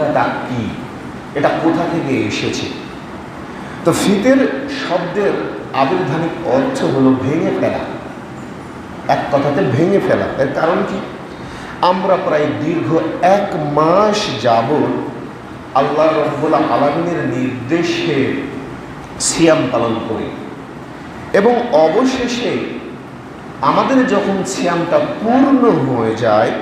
কথাটা কি, এটা কোথা থেকে এসেছে? তো ফিতর শব্দের আবির্ভাবিক অর্থ হলো ভেঙে ফেলা, এক কথাতে ভেঙে ফেলা। এর কারণ কি? আমরা প্রায় দীর্ঘ 1 মাস যাবৎ আল্লাহ রাব্বুল আলামিনের নির্দেশে সিয়াম পালন করি, এবং অবশেষে আমাদের যখন সিয়ামটা পূর্ণ হয়ে যায়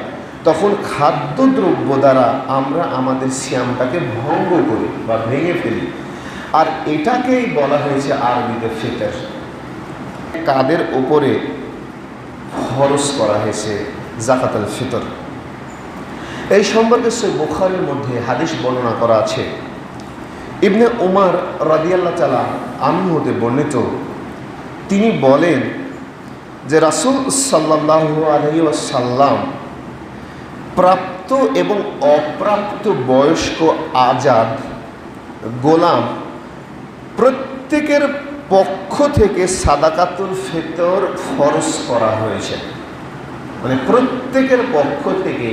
তখন খাদ্যদ্রব্য দ্বারা আমরা আমাদের সিয়ামটাকে ভঙ্গ করি বা ভেঙে ফেলি। আর এটাকেই বলা হয়েছে আরবিতে ফিতর। কাদের উপরে ফরজ করা হয়েছে যাকাতুল ফিতর? এই সম্পর্কে সহিহ বুখারীর মধ্যে হাদিস বর্ণনা করা আছে। ইবনে উমর রাদিয়াল্লাহু তাআলা আনহু হতে বর্ণিত, তিনি বলেন যে রাসূল সাল্লাল্লাহু আলাইহি ওয়াসাল্লাম প্রাপ্ত এবং অপ্রাপ্ত বয়স্ক আজাদ গোলাম প্রত্যেকের পক্ষ থেকে সাদাকাতুল ফিতর ফরজ করা হয়েছে। মানে প্রত্যেকের পক্ষ থেকে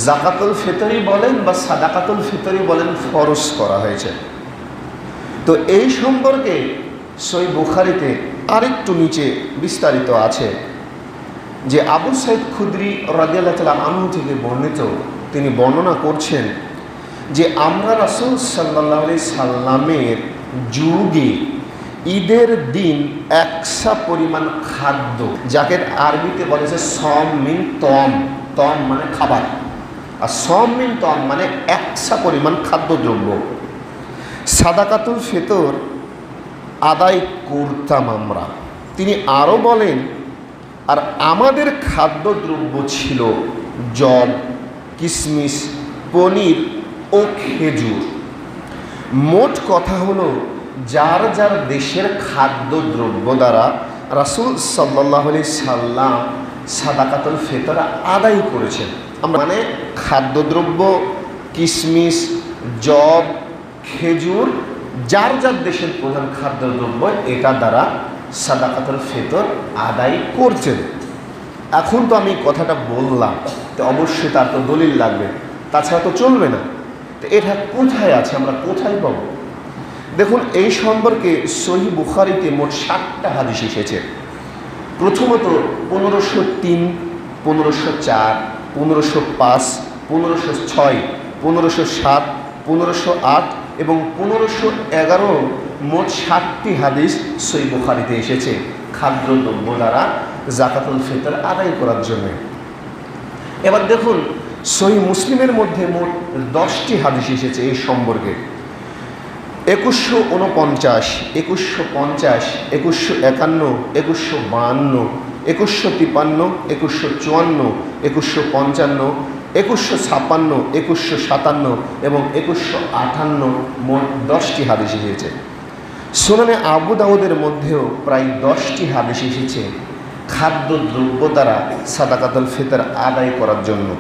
যাকাতুল ফিতরই বলেন বা সাদাকাতুল ফিতরই বলেন, ফরজ করা হয়েছে। তো এই সম্পর্কে সহিহ বুখারীতে আরেকটু নিচে বিস্তারিত আছে যে আবু সাঈদ খুদরি রাদিয়াল্লাহু তাআলা আনহু থেকে বর্ণিত, তিনি বর্ণনা করছেন যে আমরা রাসূল সাল্লাল্লাহু আলাইহি সাল্লামের যুগে ঈদের দিন একসা পরিমাণ খাদ্য, যাকে আরবিতে বলে যে সম মিন তম, তম মানে খাবার, আর সম মিন তম মানে একসা পরিমাণ খাদ্যদ্রব্য সাদাকাতুল ফিতর আদায় করতাম আমরা। তিনি আরও বলেন, আর আমাদের খাদ্যদ্রব্য ছিল জব, কিশমিশ, পনির ও খেজুর। মোট কথা হলো যার যার দেশের খাদ্যদ্রব্য দ্বারা রাসূল সাল্লাল্লাহু আলাইহি সাল্লাম সাদাকাতুল ফিতর আদায় করেছেন। আমরা মানে খাদ্যদ্রব্য, কিশমিশ, জব, খেজুর যার যার দেশের প্রধান খাদ্যদ্রব্য, এটা দ্বারা সাদাকাতুল ফিতর আদায় করছেন। এখন তো আমি কথাটা বললাম, তো অবশ্যই তার তো দলিল লাগবে, তাছাড়া তো চলবে না। তো এটা কোথায় আছে, আমরা কোথায় পাবো? দেখুন, এই সম্পর্কে সহিহ বুখারীতে মোট 7টা হাদিস এসেছে। প্রথমত 1503, 1504, 1505, 1506, 1507, 1508 এবং 1511, মোট 7টি হাদিস সহিহ বুখারীতে এসেছে খাদ্যদ্রব্য দ্বারা যাকাতুল ফিতর আদায় করার জন্য। এবার দেখুন, সহিহ মুসলিমের মধ্যে মোট 10টি হাদিস এসেছে এই সম্পর্কে। 2149, 2150, 2151, 2152, 2153, 2154, 2155, 2156, 2157 এবং 2158, মোট 10টি হাদিস এসেছে। সুনানে আবু দাউদের মধ্যেও প্রায় 10টি হাদিস এসেছে খাদ্যদ্রব্য দ্বারা সাদাকাতুল ফিতর আদায় করার জন্য।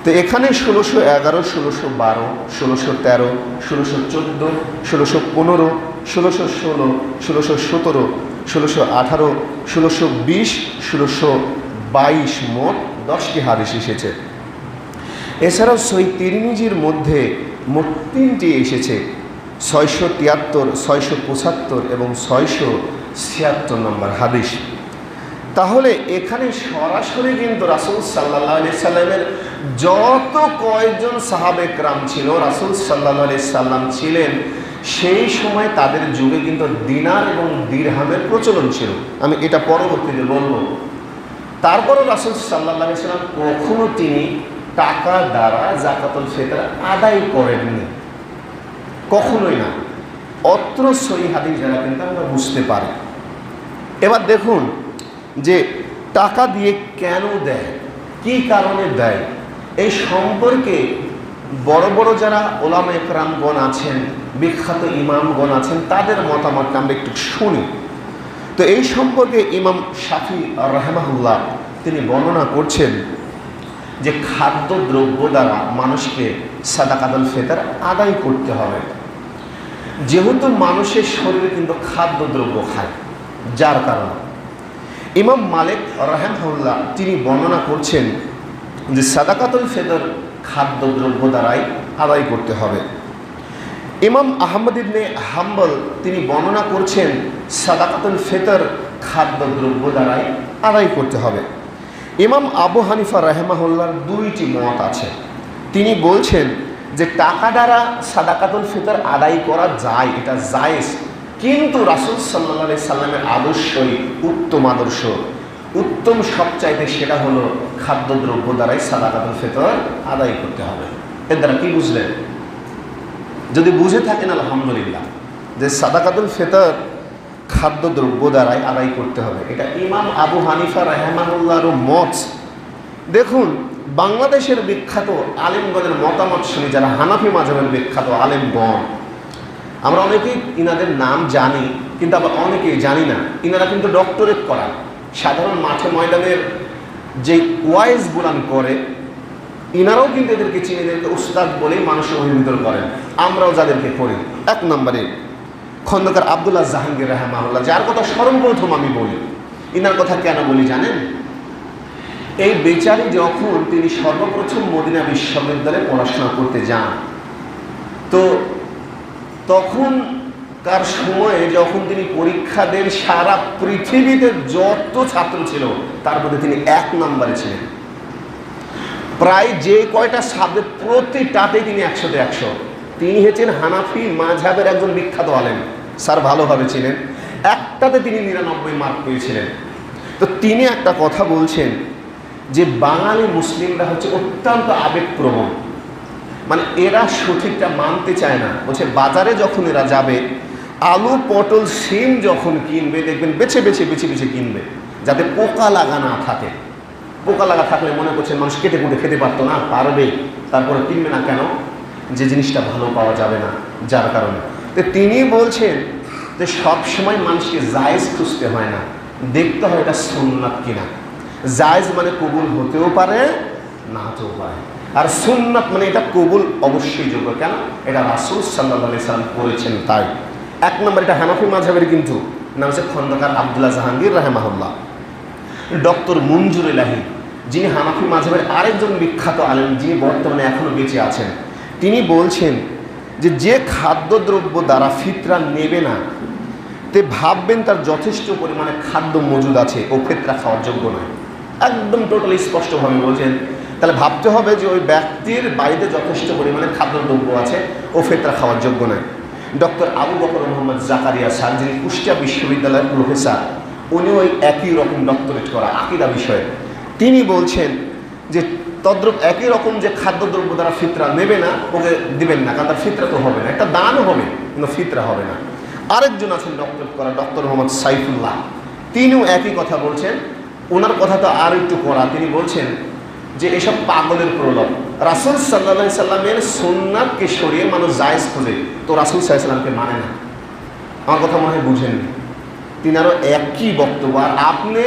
তো এখানে 1611, 1612, 1613, 1614, 1615, 1616, 1617, 1618, 1620, 1622, মোট 10টি হাদিস এসেছে। এছাড়াও সহিহ তিরমিজির মধ্যে মোট 3টি এসেছে, 673, 675 এবং 676 নম্বর হাদিস। তাহলে এখানে সরাসরি কিন্তু রাসূল সাল্লাল্লাহু আলাইহি সাল্লামের যত কয়েকজন সাহাবে কেরাম ছিল, রাসূল সাল্লাল্লাহু আলাইহি সাল্লাম ছিলেন সেই সময় তাদের যুগে কিন্তু দিনার এবং দিরহামের প্রচলন ছিল। আমি এটা পরবর্তীতে বলব। তারপরও রাসূল সাল্লাল্লাহু আলাইহি সাল্লাম কখনো তিনি টাকা দ্বারা যাকাতুল ফিতর আদায় করেননি, কখনোই না। অত্র সহিহ হাদিস দ্বারা কিন্তু আমরা বুঝতে পারি। এবার দেখুন যে টাকা দিয়ে কেন দেয়, কি কারণে দেয়, এই সম্পর্কে বড় বড় যারা ওলামায়ে কেরামগণ আছেন, বিখ্যাত ইমামগণ আছেন, তাদের মতামতটা আমরা একটু শুনি। তো এই সম্পর্কে ইমাম শাফি রাহিমাহুল্লাহ তিনি বর্ণনা করছেন যে খাদ্যদ্রব্য দ্বারা মানুষকে সাদাকাতুল ফিতর আদায় করতে হবে। যেহেতু মানুষের শরীরে কিন্তু খাদ্যদ্রব্য খায়, যার কারণে ইমাম মালিক রাহিমাহুল্লাহ তিনি বর্ণনা করছেন যে সাদাকাতুল ফিতর খাদ্যদ্রব্য দ্বারাই আদায় করতে হবে। ইমাম আহমদ ইবনে হাম্বল তিনি বর্ণনা করছেন সাদাকাতুল ফিতর খাদ্যদ্রব্য দ্বারাই আদায় করতে হবে। ইমাম আবু হানিফা রাহিমাহুল্লাহর দুইটি মত আছে। তিনি বলছেন যে টাকা দ্বারা সাদাকাতুল ফিতর আদায় করা যায়, এটা জায়েজ, কিন্তু রাসূল সাল্লাল্লাহু আলাইহি সাল্লামের আদর্শই উত্তম আদর্শ। উত্তম সবচাইতে সেটা হলো খাদ্যদ্রব্য দ্বারাই সাদাকাতুল ফিতর আদায় করতে হবে। এর দ্বারা কি বুঝলেন? যদি বুঝে থাকেন আলহামদুলিল্লাহ, যে সাদাকাতুল ফিতর খাদ্যদ্রব্য দ্বারাই আদায় করতে হবে, এটা ইমাম আবু হানিফা রাহিমাহুল্লাহর মত। দেখুন, বাংলাদেশের বিখ্যাত আলেমগণের মতামত শুনি, যারা হানাফি মাযহাবের বিখ্যাত আলেমগণ, আমরা অনেকেই ইনাদের নাম জানি, কিন্তু আবার অনেকেই জানি না। ইনারা কিন্তু ডক্টরেট করা, সাধারণ মাঠে ময়দানের যে ওয়াইজ গুলান করে, ইনারাও কিন্তু এদেরকে চিনে, এদেরকে উস্তাদ বলেই মানুষের অভিহিত করেন। আমরাও যাদেরকে করি, এক নম্বরে খন্দকার আব্দুল্লাহ জাহাঙ্গীর রাহিমাহুল্লাহ, যার কথা সর্বপ্রথম আমি বলি। ইনার কথা কেন বলি জানেন? এই বেচারি যখন তিনি সর্বপ্রথম মদিনা বিশ্ববিদ্যালয়ে পড়াশোনা করতে যান, তো তখনকার সময়ে যখন তিনি পরীক্ষা দেন, সারা পৃথিবীতে যত ছাত্র ছিল তার মধ্যে তিনি এক নম্বরে ছিলেন। প্রায় যে কয়টা সাবজেক্ট প্রতিটাতেই তিনি 100-তে 100। তিনি হচ্ছেন হানাফি মাযহাবের একজন বিখ্যাত আলেম, স্যার ভালোভাবে ছিলেন। একটাতে তিনি 99 মার্ক পেয়েছিলেন। তো তিনি একটা কথা বলছেন যে বাঙালি মুসলিমরা হচ্ছে অত্যন্ত আবেগপ্রবণ, মানে এরা সঠিকটা মানতে চায় না। বলছে বাজারে যখন এরা যাবে, আলু পটল সিম যখন কিনবে, দেখবেন বেছে বেছে বেছে বেছে কিনবে, যাতে পোকা লাগা না থাকে। পোকা লাগা থাকলে মনে করছেন মানুষ কেটে কুটে খেতে পারতো না, পারবে, তারপরে কিনবে না কেন? যে জিনিসটা ভালো পাওয়া যাবে না, যার কারণে। তো তিনি বলছেন যে সবসময় মানুষকে জায়েজ খুঁজতে হয় না, দেখতে হয় এটা সুন্নাত কিনা। জায়েজ মানে কবুল হতেও পারে, না হতেও পারে, আর সুন্নাত মানে এটা কবুল অবশ্যই যোগ্য। কেন? এটা রাসূল সাল্লাল্লাহু আলাইহি সাল্লাম করেছেন, তাই। এক নম্বর, এটা হানাফি মাযহাবের, কিন্তু নাম হচ্ছে খন্দকার আব্দুল্লাহ জাহাঙ্গীর রাহিমাহুল্লাহ। ডক্টর মঞ্জুর ইলাহি, যিনি হানাফি মাযহাবের আরেকজন বিখ্যাত আলেম, যিনি বর্তমানে এখনো বেঁচে আছেন, তিনি বলছেন যে খাদ্যদ্রব্য দ্বারা ফিতরা নেবে না, তে ভাববেন তার যথেষ্ট পরিমাণে খাদ্য মজুদ আছে, ও ফিতরা খাওয়ার যোগ্য নয়। একদম টোটালি স্পষ্টভাবে বলছেন। তাহলে ভাবতে হবে যে ওই ব্যক্তির বাড়িতে যথেষ্ট পরিমাণে খাদ্যদ্রব্য আছে, ও ফিতরা খাওয়ার যোগ্য নয়। ডক্টর আবু বকর মোহাম্মদ জাকারিয়া স্যার, যিনি কুষ্টিয়া বিশ্ববিদ্যালয়ের প্রফেসর, উনি ওই একই রকম ডক্টরেট করা আকীদা বিষয়ে, তিনি বলছেন যে তদ্রুপ একই রকম যে খাদ্যদ্রব্য দ্বারা ফিতরা নেবে না, ওকে দিবেন না, কারণ তার ফিতরা তো হবে না, একটা দান হবে কিন্তু ফিতরা হবে না। আরেকজন আছেন ডক্টরেট করা, ডক্টর মোহাম্মদ সাইফুল্লাহ, তিনিও একই কথা বলছেন। ওনার কথা তো আর একটু করা, তিনি বলছেন যে এসব পাগলের প্রলোভ। রাসূল সাল্লাল্লাহু আলাইহি সাল্লামের সুন্নাতকে সরিয়ে মানুষ জায়েজ খোঁজে, তো রাসূল সাল্লাল্লাহু আলাইহি সাল্লামকে মানে না। আমার কথা মনে হয় বুঝেননি। তিনারও একই বক্তব্য। আর আপনি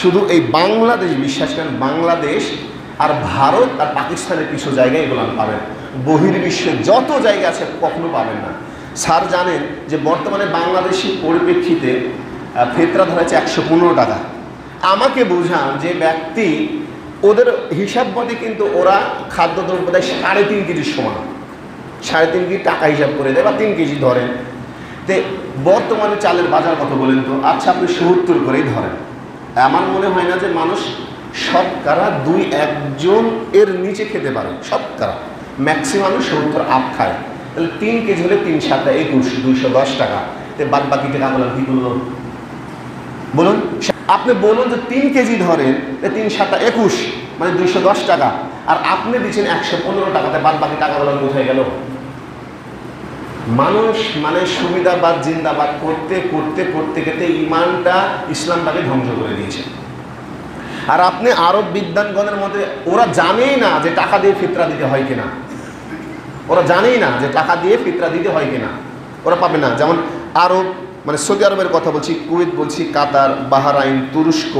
শুধু এই বাংলাদেশ বিশ্বাস করেন, বাংলাদেশ আর ভারত আর পাকিস্তানের কিছু জায়গায় এগুলো পাবেন, বহির্বিশ্বে যত জায়গা আছে কখনো পাবেন না। স্যার জানেন যে বর্তমানে বাংলাদেশি পরিপ্রেক্ষিতে ফিতরা ধরা হচ্ছে 115 টাকা। আমাকে বোঝান যে ব্যক্তি, ওদের হিসাব মতে কিন্তু ওরা খাদ্যদ্রব্য দেয় 3.5 কেজির সমান, 3.5 কেজি টাকা হিসাব করে দেয়, বা 3 কেজি ধরেন। তো বর্তমানে চালের বাজার কত বলেন তো? আচ্ছা, আপনি 70 করেই ধরেন। আমার মনে হয় না যে মানুষ শতকরা 2-1 এর নিচে খেতে পারে, শতকরা ম্যাক্সিমাম 70 আপ খায়। তাহলে 3 কেজি হলে 3 7 21, 210 টাকা। তো বাদ বাকি টাকাগুলো কী করলো বলুন? আপনি বলুন যে 3 কেজি ধরেন, 3 7 21 মানে 210 টাকা, আর আপনি দিচ্ছেন 115 টাকাতে, বাদ বাকি টাকাগুলো কোথায় গেল? মানুষ মানে সুবিধাবাদ জিন্দাবাদ করতে করতে করতে করতে ইমানটা, ইসলামটাকে ধ্বংস করে দিয়েছে। আর আপনি আরব বিদ্বানগণের মধ্যে, ওরা জানেই না যে টাকা দিয়ে ফিতরা দিতে হয় কিনা, ওরা জানেই না যে টাকা দিয়ে ফিতরা দিতে হয় কিনা, ওরা পাবে না। যেমন আরব মানে সৌদি আরবের কথা বলছি, কুয়েত বলছি, কাতার, বাহরাইন, তুরস্ক,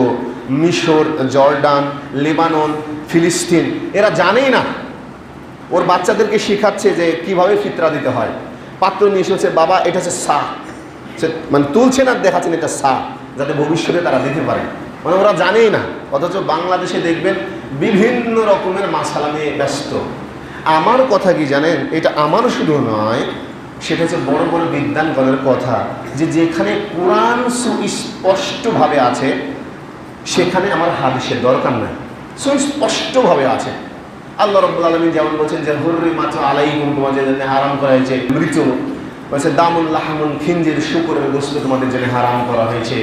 মিশর, জর্ডান, লেবানন, ফিলিস্তিন, এরা জানেই না। ওর বাচ্চাদেরকে শেখাচ্ছে যে কিভাবে ফিতরা দিতে হয়। পাত্র নিয়ে এসেছে, বাবা এটা হচ্ছে সা, সে মানে তুলছে না, দেখাচ্ছেন এটা সা, যাতে ভবিষ্যতে তারা দিতে পারে। মানে ওরা জানেই না। অথচ বাংলাদেশে দেখবেন বিভিন্ন রকমের মাসালা নিয়ে ব্যস্ত। আমার কথা কি জানেন, এটা আমার শুধু নয়, সেটা হচ্ছে বড় বড় বিদ্বানগণের কথা, যে যেখানে কোরআন সুস্পষ্টভাবে আছে সেখানে আমার হাদিসের দরকার নাই, সুস্পষ্টভাবে আছে। আল্লাহ রাব্বুল আলামিন যেমন বলছেন যে হুররিমাত আলাইকুম, তোমাদের জন্য হারাম করা হয়েছে মৃত, বলছে দামুল লাহমুল খিনজির, শুকরের গোশত তোমাদের জন্য হারাম করা হয়েছে।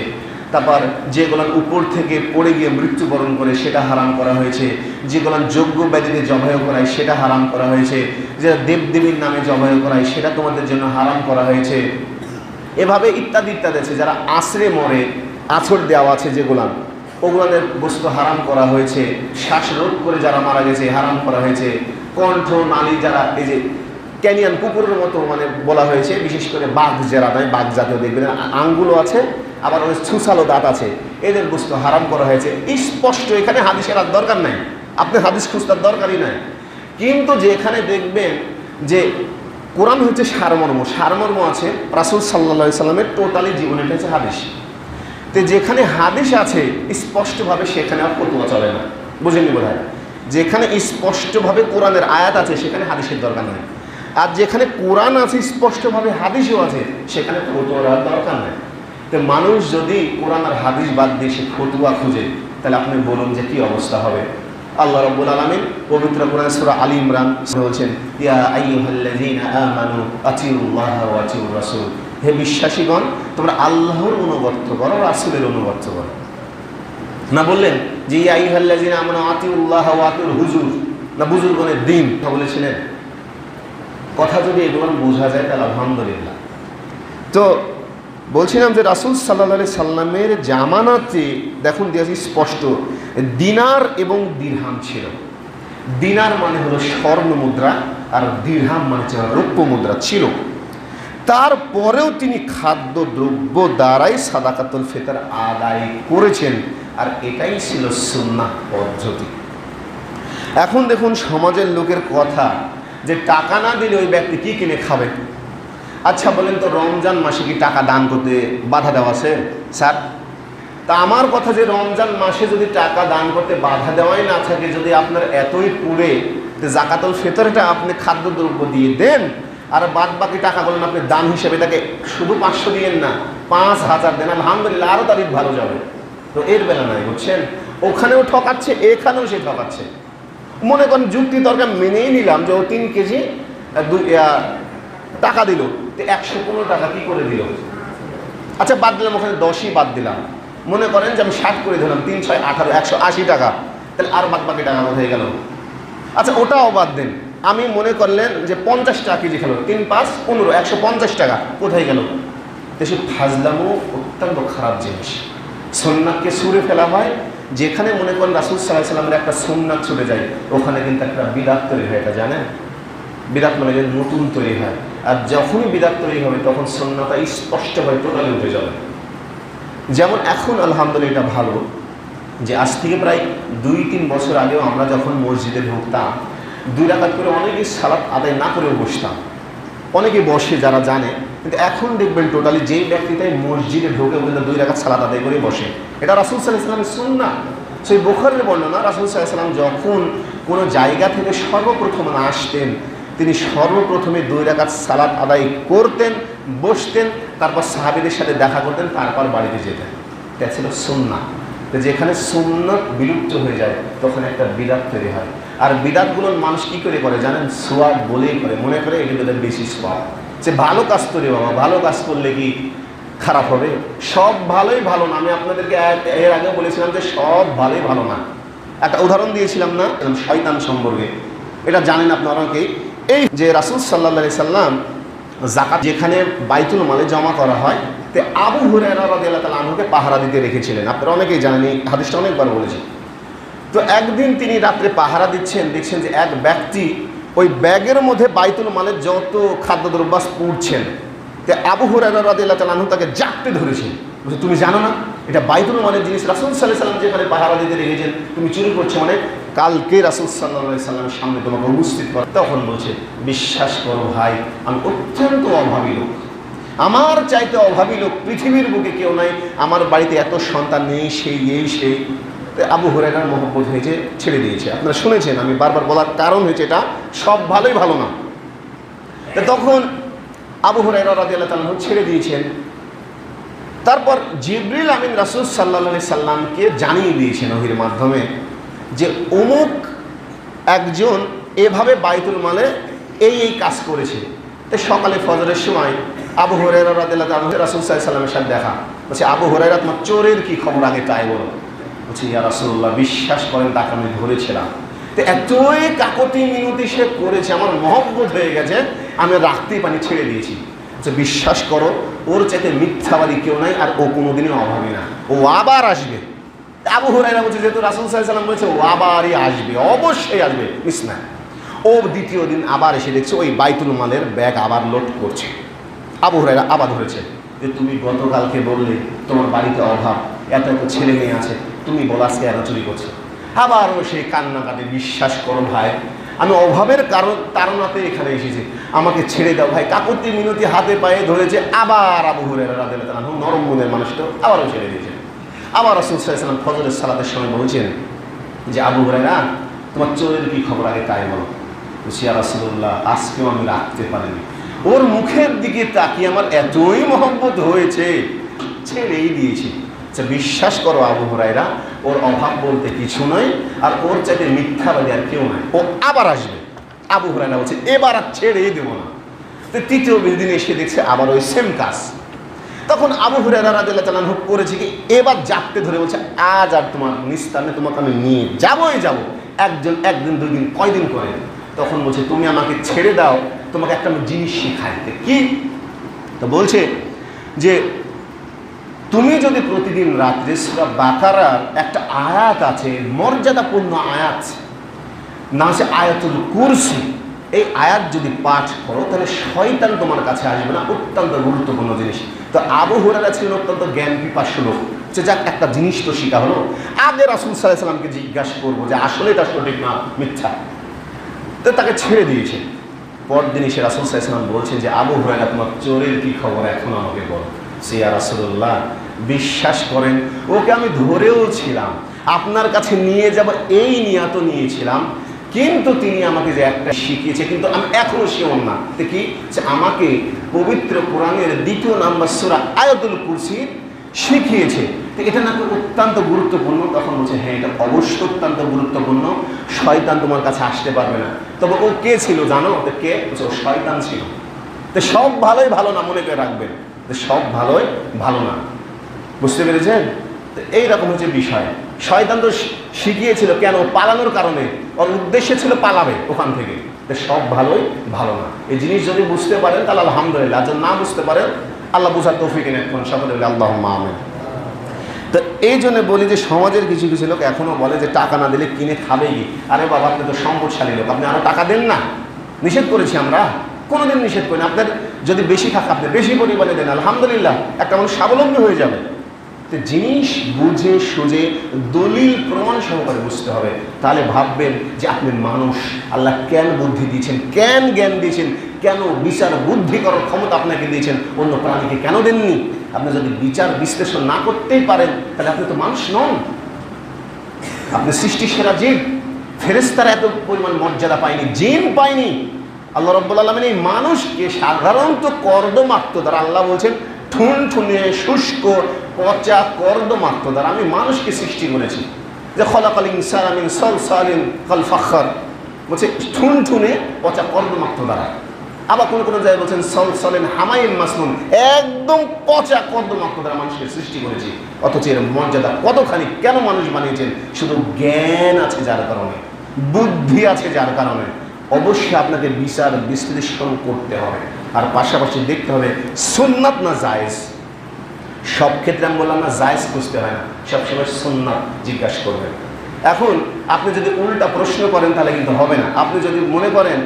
তারপর যেগুলো উপর থেকে পড়ে গিয়ে মৃত্যুবরণ করে সেটা হারাম করা হয়েছে, যেগুলো যোগ্য ব্যাধিতে জবাই করায় সেটা হারাম করা হয়েছে, যেটা দেবদেবীর নামে জবাই করায় সেটা তোমাদের জন্য হারাম করা হয়েছে। এভাবে ইত্যাদি ইত্যাদি আছে। যারা আছড়ে মরে, আছড় দেওয়া আছে যেগুলো, ওগুলোদের বস্তু হারাম করা হয়েছে। শ্বাসরোধ করে যারা মারা গেছে হারাম করা হয়েছে। কণ্ঠ নালী যারা, এই যে ক্যানিয়ান কুকুরের মতো মানে বলা হয়েছে, বিশেষ করে বাঘ যারা নয়, বাঘ জাতীয় দেখবেন আঙ্গুলও আছে, আবার ওই ছুসালো দাঁত আছে, এদের বস্তু হারাম করা হয়েছে স্পষ্ট। এখানে হাদিসের আর দরকার নাই, আপনি হাদিস খুঁজতার দরকারই নাই। কিন্তু যেখানে দেখবেন যে কোরআন হচ্ছে সারমর্ম, সারমর্ম আছে রাসূল সাল্লাল্লাহু আলাইহি সাল্লামের টোটালি জীবনটা হচ্ছে হাদিস। তো যেখানে হাদিস আছে স্পষ্টভাবে সেখানে আর ফতোয়া চলে না, বুঝেননি বোধহয়? যেখানে স্পষ্টভাবে কোরআনের আয়াত আছে সেখানে হাদিসের দরকার নেই, আর যেখানে কোরআন আছে স্পষ্টভাবে হাদিসও আছে সেখানে ফতোয়ার দরকার নেই। তো মানুষ যদি কোরআন আর হাদিস বাদ দিয়ে সে ফতোয়া খুঁজে, তাহলে আপনি বলুন যে কি অবস্থা হবে। আল্লাহ রাব্বুল আলামিন পবিত্র কোরআন সূরা আলী ইমরান বলছেন, ইয়া আইয়ুহাল্লাযীনা আমানু আতিউল্লাহ ওয়া আতিউর রাসূল, হে বিশ্বাসীগণ তোমরা আল্লাহর অনুগত করো, রাসূলের অনুগত করো। না বললেন যে ইয়া আইয়ুহাল্লাযীনা আমানু আতিউল্লাহ ওয়া আতিউল হুজুর, না বুজুর্গণের দিন কথা বলেছিলেন। কথা যদি এগুলো বোঝা যায় তাহলে আলহামদুলিল্লাহ। তো বলছিলাম যে রাসূল সাল্লাল্লাহু আলাইহি সাল্লামের জামানাতে দেখুন দিয়েছি স্পষ্ট দিনার এবং দিরহাম ছিল। দিনার মানে হলো স্বর্ণ মুদ্রা, আর দিরহাম মানে হচ্ছে রৌপ্য মুদ্রা ছিল। তারপরেও তিনি খাদ্যদ্রব্য দ্বারাই সাদাকাতুল ফিতর আদায় করেছেন, আর এটাই ছিল সুন্নাহ পদ্ধতি। এখন দেখুন সমাজের লোকের কথা, যে টাকা না দিলে ওই ব্যক্তি কি কিনে খাবে। আচ্ছা বলেন তো, রমজান মাসে কি টাকা দান করতে বাধা দেওয়া আছে স্যার? তা আমার কথা যে রমজান মাসে যদি টাকা দান করতে বাধা দেওয়াই না থাকে, যদি আপনার এতই পুড়ে, যে জাকাতুল ফিতরটা আপনি খাদ্যদ্রব্য দিয়ে দেন, আর বাদ বাকি টাকা বলেন আপনি দান হিসেবে তাকে শুধু 500 দিয়েন না, 5000 দেন, আলহামদুলিল্লাহ আরও তারিখ ভালো যাবে। তো এর বেলা নাই, বুঝছেন? ওখানেও ঠকাচ্ছে, এখানেও সে ঠকাচ্ছে। মনে করেন যুক্তি তর্ক মেনেই নিলাম যে ও 3 কেজি টাকা দিল, তো 115 টাকা কি করে দিল? আচ্ছা বাদ দিলাম, ওখানে 10ই বাদ দিলাম। মনে করেন যে আমি 60 করে দিলাম, 3 6 18 180 টাকা, তাহলে আর বাদ বাকি টাকা কোথায় গেল? আচ্ছা ওটাও বাদ দেন, আমি মনে করলেন যে 50 টাকা কেজি খেলো, 3 5 15 150 টাকা কোথায় গেল? দেশে ফাজলামও অত্যন্ত খারাপ জিনিস। সুন্নাতকে ছুঁড়ে ফেলা হয়। যেখানে মনে করেন রাসূল সাল্লাল্লাহু আলাইহি সাল্লামের একটা সুন্নাত ছুটে যায়, ওখানে কিন্তু একটা বিদআত তৈরি হয়। এটা জানেন? বিদআত মানে যে নতুন তৈরি হয়, আর যখনই বিদআত তৈরি হবে তখন সুন্নাতটা স্পষ্টভাবে টোটালি উঠে যাবে। যেমন এখন আলহামদুলিল্লাহ এটা ভালো যে আজ থেকে প্রায় 2-3 বছর আগেও আমরা যখন মসজিদে ঢুকতাম 2 রাকাত করে অনেকেই সালাত আদায় না করেও বসতাম, অনেকে বসে যারা জানে। কিন্তু এখন দেখবেন টোটালি যেই ব্যক্তিটাই মসজিদে ঢোকে কিন্তু 2 রাকাত সালাত আদায় করে বসে। এটা রাসূল সাল্লাল্লাহু আলাইহি ওয়াসাল্লামের সুন্নাহ। সেই বুখারীর বর্ণনা, রাসূল সাল্লাল্লাহু আলাইহি ওয়াসাল্লাম যখন কোনো জায়গা থেকে সর্বপ্রথম আসতেন, তিনি সর্বপ্রথমে 2 রাকাত সালাত আদায় করতেন, বসতেন, তারপর সাহাবীদের সাথে দেখা করতেন, তারপর বাড়িতে যেতেন। এটা ছিল সুন্নাহ। তো যেখানে সুন্নাত বিলুপ্ত হয়ে যায় তখন একটা বিদআত তৈরি হয়। আর বিদআতগুলোর মানুষ কী করে জানেন? সওয়াব বলেই করে, মনে করে এগুলোদের বেশি সওয়াব। যে ভালো কাজ তৈরি বাবা, ভালো কাজ করলে কি খারাপ হবে? সব ভালোই ভালো না। আমি আপনাদেরকে এর আগেও বলেছিলাম যে সব ভালোই ভালো না। একটা উদাহরণ দিয়েছিলাম না শয়তান সম্পর্কে, এটা জানেন আপনারা অনেকেই। এই যে রাসূল সাল্লাল্লাহু আলাইহি সাল্লাম যাকাত যেখানে বাইতুল মালে জমা করা হয়, তে আবু হুরায়রা রাদিয়াল্লাহু তাআলা আনহুকে পাহারা দিতে রেখেছিলেন। আপনারা অনেকেই জানেন, এই হাদিসটা অনেকবার বলেছি। তো একদিন তিনি রাত্রে পাহারা দিচ্ছেন, দেখছেন যে এক ব্যক্তি ওই ব্যাগের মধ্যে বাইতুল মালের যত খাদ্যদ্রব্য পুড়ছেন। তো আবু হুরায়রা রাদিয়াল্লাহু তাআলা আনহু তাকে জাপটে ধরেছেন, বলছে তুমি জানো না এটা বাইতুল মালের জিনিস, রাসূল সাল্লাল্লাহু আলাইহি সাল্লাম যেখানে পাহারা দিতে রেখেছেন তুমি চুরি করছো, মানে কালকে রাসূল সাল্লাল্লাহু আলাইহি সাল্লামের সামনে তোমাকে উপস্থিত কর। তখন বলছে বিশ্বাস করো ভাই, আমি অত্যন্ত অভাবী লোক, আমার চাইতে অভাবী লোক পৃথিবীর বুকে কেউ নাই, আমার বাড়িতে এত সন্তান নেই, সেই আবু হুরায়রার মহব্বত হয়েছে, ছেড়ে দিয়েছে। আপনারা শুনেছেন, আমি বারবার বলার কারণ হয়েছে এটা সব ভালোই ভালো না। তখন আবু হুরায়রা রাদিয়াল্লাহু তাআলা ছেড়ে দিয়েছেন। তারপর জিবরিল আমিন রাসূল সাল্লাল্লাহু আলাইহি সাল্লামকে জানিয়ে দিয়েছেন ওহির মাধ্যমে যে অমুক একজন এভাবে বাইতুল মালে এই কাজ করেছে। তো সকালে ফজরের সময় আবু হুরায়রা রাদিয়াল্লাহু তাআলা রাসূল সাল্লাল্লাহু আলাইহি সাল্লামের সাথে দেখা। বলছে, আবু হুরায়রা, তোমার চোরের কি খবর আগে তাই বলো। বলছে, ইয়া রাসূলুল্লাহ, বিশ্বাস করেন তাকে আমি ধরেছিলাম। তো এতই কাকতি মিনতি সে করেছে, আমার মহব্বত হয়ে গেছে, আমি রাখতেই পানি ছেড়ে দিয়েছি। বিশ্বাস করো, ওর চাইতে মিথ্যাবাদী কেউ নাই, আর ও কোনোদিনই অভাবী না, ও আবার আসবে। আবু হুরায়রা বলছে, যেহেতু রাসূল সাল্লাল্লাহু আলাইহি সাল্লাম বলেছে ও আবারই আসবে, অবশ্যই আসবে, মিস না। ও দ্বিতীয় দিন আবার এসে দেখছে ওই বাইতুল মালের ব্যাগ আবার লোড করছে। আবু হুরায়রা আবার ধরেছে যে, তুমি গতকালকে বললে তোমার বাড়িতে অভাব, এত এত ছেলে মেয়ে আছে, তুমি বলো আজকে এত চুরি করছো। আবারও সেই কান্নাকাটি। বিশ্বাস করো ভাই, আমি অভাবের তাড়নাতে এখানে এসেছি, আমাকে ছেড়ে দাও ভাই। কাকুতি মিনতি হাতে পায়ে ধরেছে। আবার আবু হুরায়রা রাদিয়াল্লাহু তাআলা নরম মনের মানুষটা আবারও ছেড়ে দিয়েছেন। আবার রাসূল সাল্লাল্লাহু আলাইহি ওয়াসাল্লাম ফজরের সালাতের সময় বলছেন যে, আবু হুরায়রা, তোমার চোরের কি খবর আগে তাই বলো। বলছি, ইয়া রাসূলুল্লাহ, আজকেও আমি রাখতে পারিনি, ওর মুখের দিকে তাকিয়ে আমার এতই মহব্বত হয়েছে, ছেড়েই দিয়েছি। বিশ্বাস করো আবু হুরায়রা, ওর অভাব বলতে কিছু নয়, আর ওর চাইতে মিথ্যাবাদী আর কেউ নয়, ও আবার আসবে। আবু হুরায়রা বলছে, এবার আর ছেড়েই দেবো না। তো তৃতীয় দিন এসে দেখছে আবার ওই সেম কাজ। তখন আবু হুরায়রা রাদিয়াল্লাহু তাআলা করেছে কি, এবার জাপতে ধরে বলছে, আজ আর তোমার নিস্তারনে, তোমাকে আমি নিয়ে যাবোই যাবো, একদিন দুই দিন কয়দিন করে। তখন বলছে, তুমি আমাকে ছেড়ে দাও, তোমাকে একটা আমি জিনিস শিখাইতে। কি? তো বলছে যে, তুমি যদি প্রতিদিন রাত্রে সূরা বাকারার একটা আয়াত আছে, মর্যাদাপূর্ণ আয়াত, না হচ্ছে আয়াতুল কুরসি, এই আয়াত যদি পাঠ করো তাহলে শয়তান তোমার কাছে আসবে না। অত্যন্ত গুরুত্বপূর্ণ জিনিস। তো আবু হুরায়রা ছিলেন অত্যন্ত জ্ঞান পিপাসু লোক, যে যাক একটা জিনিস তো শিখা হলো, আগে রাসূল সাল্লাল্লাহু আলাইহি সাল্লামকে জিজ্ঞাসা করবো যে আসলে এটা সঠিক না মিথ্যা। তো তাকে ছেড়ে দিয়েছে। পরদিন এসে রাসূল সাল্লাল্লাহু আলাইহি সাল্লাম বলছেন যে, আবু হুরায়রা, তোমার চোরের কি খবর এখন আমাকে বলো। ইয়া রাসূলুল্লাহ, বিশ্বাস করেন ওকে আমি ধরেও ছিলাম, আপনার কাছে নিয়ে যাব এই নিয়ত নিয়েছিলাম, কিন্তু তিনি আমাকে যে একটা শিখিয়েছে, কিন্তু আমি এখনো শিওর না কি, যে আমাকে পবিত্র কোরআনের 2 নম্বর সূরা আয়াতুল কুরসি শিখিয়েছে। তো এটা নাকি অত্যন্ত গুরুত্বপূর্ণ। তখন বলছে, হ্যাঁ, এটা অবশ্যই অত্যন্ত গুরুত্বপূর্ণ, শয়তান তোমার কাছে আসতে পারবে না। তবে ও কে ছিল জানো? তো কে? ও শয়তান ছিল। তো সব ভালোই ভালো না, মনে করে রাখবেন, সব ভালোই ভালো না। বুঝতে পেরেছেন? এইরকম হচ্ছে বিষয়। শয়তান তো শিখিয়েছিল কেন? পালানোর কারণে, ওর উদ্দেশ্য ছিল পালাবে ওখান থেকে। সব ভালোই ভালো না। এই জিনিস যদি বুঝতে পারেন তাহলে আলহামদুলিল্লাহ, যদি না বুঝতে পারেন আল্লাহ বুঝার তৌফিক দেন। সকলে বলে আল্লাহুম্মা আমিন। তো এই জন্য বলি যে সমাজের কিছু কিছু লোক এখনো বলে যে টাকা না দিলে কিনে খাবে কি। আরে বাবা, আপনি তো সম্পদশালী লোক, আপনি আরো টাকা দেন না। নিষেধ করেছি আমরা? কোনোদিন নিষেধ করি না। আপনার যদি বেশি থাকে আপনি বেশি পরিমাণে দেন, আলহামদুলিল্লাহ, একটা মানুষ স্বাবলম্বী হয়ে যাবে। তো জিনিস বুঝে সুঝে দলিল প্রমাণ সহকারে বুঝতে হবে, তাহলে ভাববেন যে আপনি মানুষ, আল্লাহ কেন বুদ্ধি দিয়েছেন, কেন জ্ঞান দিয়েছেন, কেন বিচার বুদ্ধি করার ক্ষমতা আপনাকে দিয়েছেন, অন্য প্রাণীকে কেন দেননি। আপনি যদি বিচার বিশ্লেষণ না করতেই পারেন তাহলে আপনি তো মানুষ নন, আপনি সৃষ্টির সেরা জীব। ফেরেশতারা এত পরিমাণ মর্যাদা পায়নি, জিন পায়নি। আল্লাহ রাব্বুল আলামিন এই মানুষকে সাধারণত কর্দমাক্ত দ্বারা, আল্লাহ বলছেন ঠুনঠুনে শুষ্ক পচা কর্দমাক্ত দ্বারা আমি মানুষকে সৃষ্টি করেছি। যে খলাকাল ইনসানা মিন সালসালিন কাল ফাখর, বলছে ঠুনঠুনে পচা কর্দমাক্ত দ্বারা। আবার কোনো কোনো জায়গায় বলছেন সালসালিন হামাইম মাসনুন, একদম পচা কর্দমাক্ত দ্বারা মানুষকে সৃষ্টি করেছি। অথচ এর মর্যাদা কতখানি, কেন মানুষ বানিয়েছেন? শুধু জ্ঞান আছে যার কারণে, বুদ্ধি আছে যার কারণে। অবশ্যই আপনাকে বিচার বিশ্লেষণ করতে হবে, আর পাশাপাশি দেখতে হবে সুন্নাত না জায়েজ। সব ক্ষেত্রে আমি বললাম না জায়েজ খুঁজতে হয় না, সবসময় সুন্নাত জিজ্ঞাসা করবেন। এখন আপনি যদি উল্টা প্রশ্ন করেন তাহলে কিন্তু হবে না। আপনি যদি মনে করেন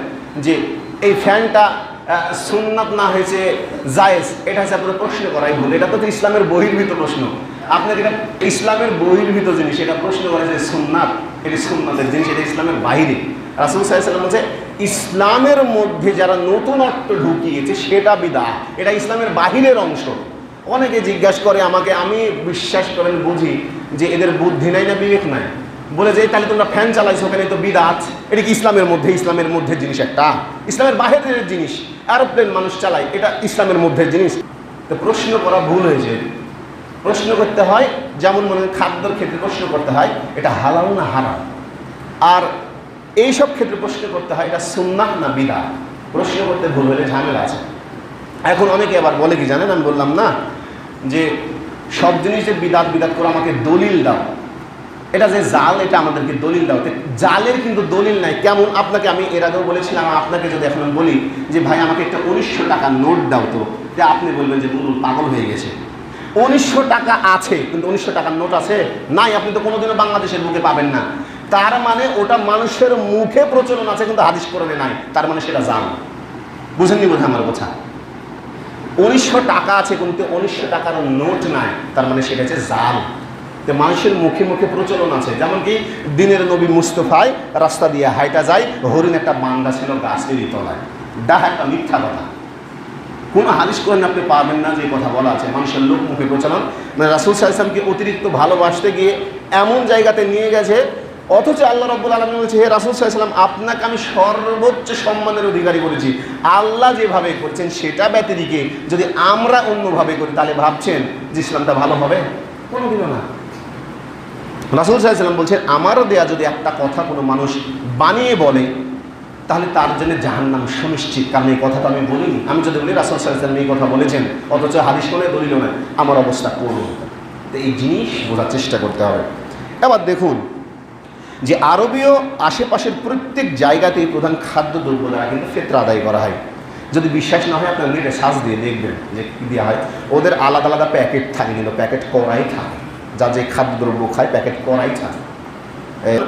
যে এই ফ্যানটা সুন্নাত না হয়েছে জায়েজ, এটা হচ্ছে আপনার প্রশ্ন করাই ভুল। এটা তো ইসলামের বহির্ভূত প্রশ্ন। আপনাকে এটা ইসলামের বহির্ভূত জিনিস, এটা প্রশ্ন করে যে সুন্নাত, এটি সুন্নাতের জিনিস, এটা ইসলামের বাইরে। রাসূল সাল্লাল্লাহু আলাইহি ওয়াসাল্লাম বলছে ইসলামের মধ্যে যারা নতুন অর্থ ঢুকিয়েছে সেটা বিদআত, এটা ইসলামের বাহিরের অংশ। অনেকে জিজ্ঞাসা করে আমাকে, আমি বিশ্বাস করেন বুঝি যে এদের বুদ্ধি নাই না বিবেক নাই। বলে যে তাহলে তোমরা ফ্যান চালাইছো, ওখানে তো বিদআত, এটা কি ইসলামের মধ্যে জিনিস, একটা ইসলামের বাহিরের জিনিস। এরোপ্লেন মানুষ চালায়, এটা ইসলামের মধ্যে জিনিস। তো প্রশ্ন করা ভুল হয়েছে। প্রশ্ন করতে হয় যেমন মনে হয় খাদ্যের ক্ষেত্রে প্রশ্ন করতে হয় এটা হালাল না হারাম, আর এইসব ক্ষেত্রে প্রশ্ন করতে হয় এটা সুন্নাহ না বিদআত। প্রশ্ন করতে ভুল হলে ঝামেলা আছে। এখন অনেকে আবার বলে কি জানেন, আমি বললাম না যে সব জিনিসের বিদআত করে আমাকে দলিল দাও, এটা যে জাল এটা আমাদেরকে দলিল দাও। জালের কিন্তু দলিল নাই। কেমন? আপনাকে আমি এর আগেও বলেছিলাম, আপনাকে যদি এখন বলি যে ভাই আমাকে একটা 1900 টাকার নোট দাও, তো আপনি বলবেন যে দুলুল পাগল হয়ে গেছে। 1900 টাকা আছে, কিন্তু 1900 টাকার নোট আছে নাই, আপনি তো কোনোদিনও বাংলাদেশের বুকে পাবেন না। তার মানে ওটা মানুষের মুখে প্রচলন আছে, কিন্তু হাদিস কোরআনে নাই, তার মানে সেটা জাল। বুঝেননি বোধহয় আমার কথা? 1900 টাকা আছে কিন্তু 1900 টাকার নোট নাই, তার মানে সেটা হচ্ছে জাল। তো মানুষের মুখে মুখে প্রচলন আছে। যেমন কি দিনের নবী মুস্তফায় রাস্তা দিয়ে হাইটা যায়, হরিণ একটা বান্দা ছিল গাছের তলায়, একটা মিথ্যা কথা। কোন হাদিস কোরআনে আপনি পাবেন না যে কথা বলা আছে। মানুষের লোক মুখে প্রচলন, মানে রাসূল সাল্লাল্লাহু আলাইহি ওয়াসাল্লামকে অতিরিক্ত ভালোবাসতে গিয়ে এমন জায়গাতে নিয়ে গেছে, অথচ আল্লাহ রাব্বুল আলামিন বলছে হে রাসূল সাল্লাল্লাহু আলাইহি ওয়াসাল্লাম আপনাকে আমি সর্বোচ্চ সম্মানের অধিকারী করেছি। আল্লাহ যেভাবে করছেন সেটা ব্যতিরিকে যদি আমরা অন্যভাবে করি তাহলে ভাবছেন যে ইসলামটা ভালো হবে? কোনোদিনও না। রাসূল সাল্লাল্লাহু আলাইহি ওয়াসাল্লাম বলছেন আমারও দেয়া যদি একটা কথা কোনো মানুষ বানিয়ে বলে তাহলে তার জন্য জাহান্নাম সুনিশ্চিত। কারণ এই কথা তো আমি বলিনি। আমি যদি বলি রাসূল সাল্লাল্লাহু আলাইহি ওয়াসাল্লাম এই কথা বলেছেন, অথচ হাদিস কোনে দলিল না, আমার অবস্থা করুন। তো এই জিনিস বোঝার চেষ্টা করতে হবে। এবার দেখুন যে আরবীয় আশেপাশের প্রত্যেক জায়গাতেই প্রধান খাদ্যদ্রব্য দ্বারা কিন্তু ফিতরা আদায় করা হয়। যদি বিশ্বাস না হয় আপনার নেটে সার্চ দিয়ে দেখবেন যে কী দেওয়া হয়। ওদের আলাদা আলাদা প্যাকেট থাকে, কিন্তু প্যাকেট করাই থাকে, যা যে খাদ্যদ্রব্য খায় প্যাকেট করাই থাকে।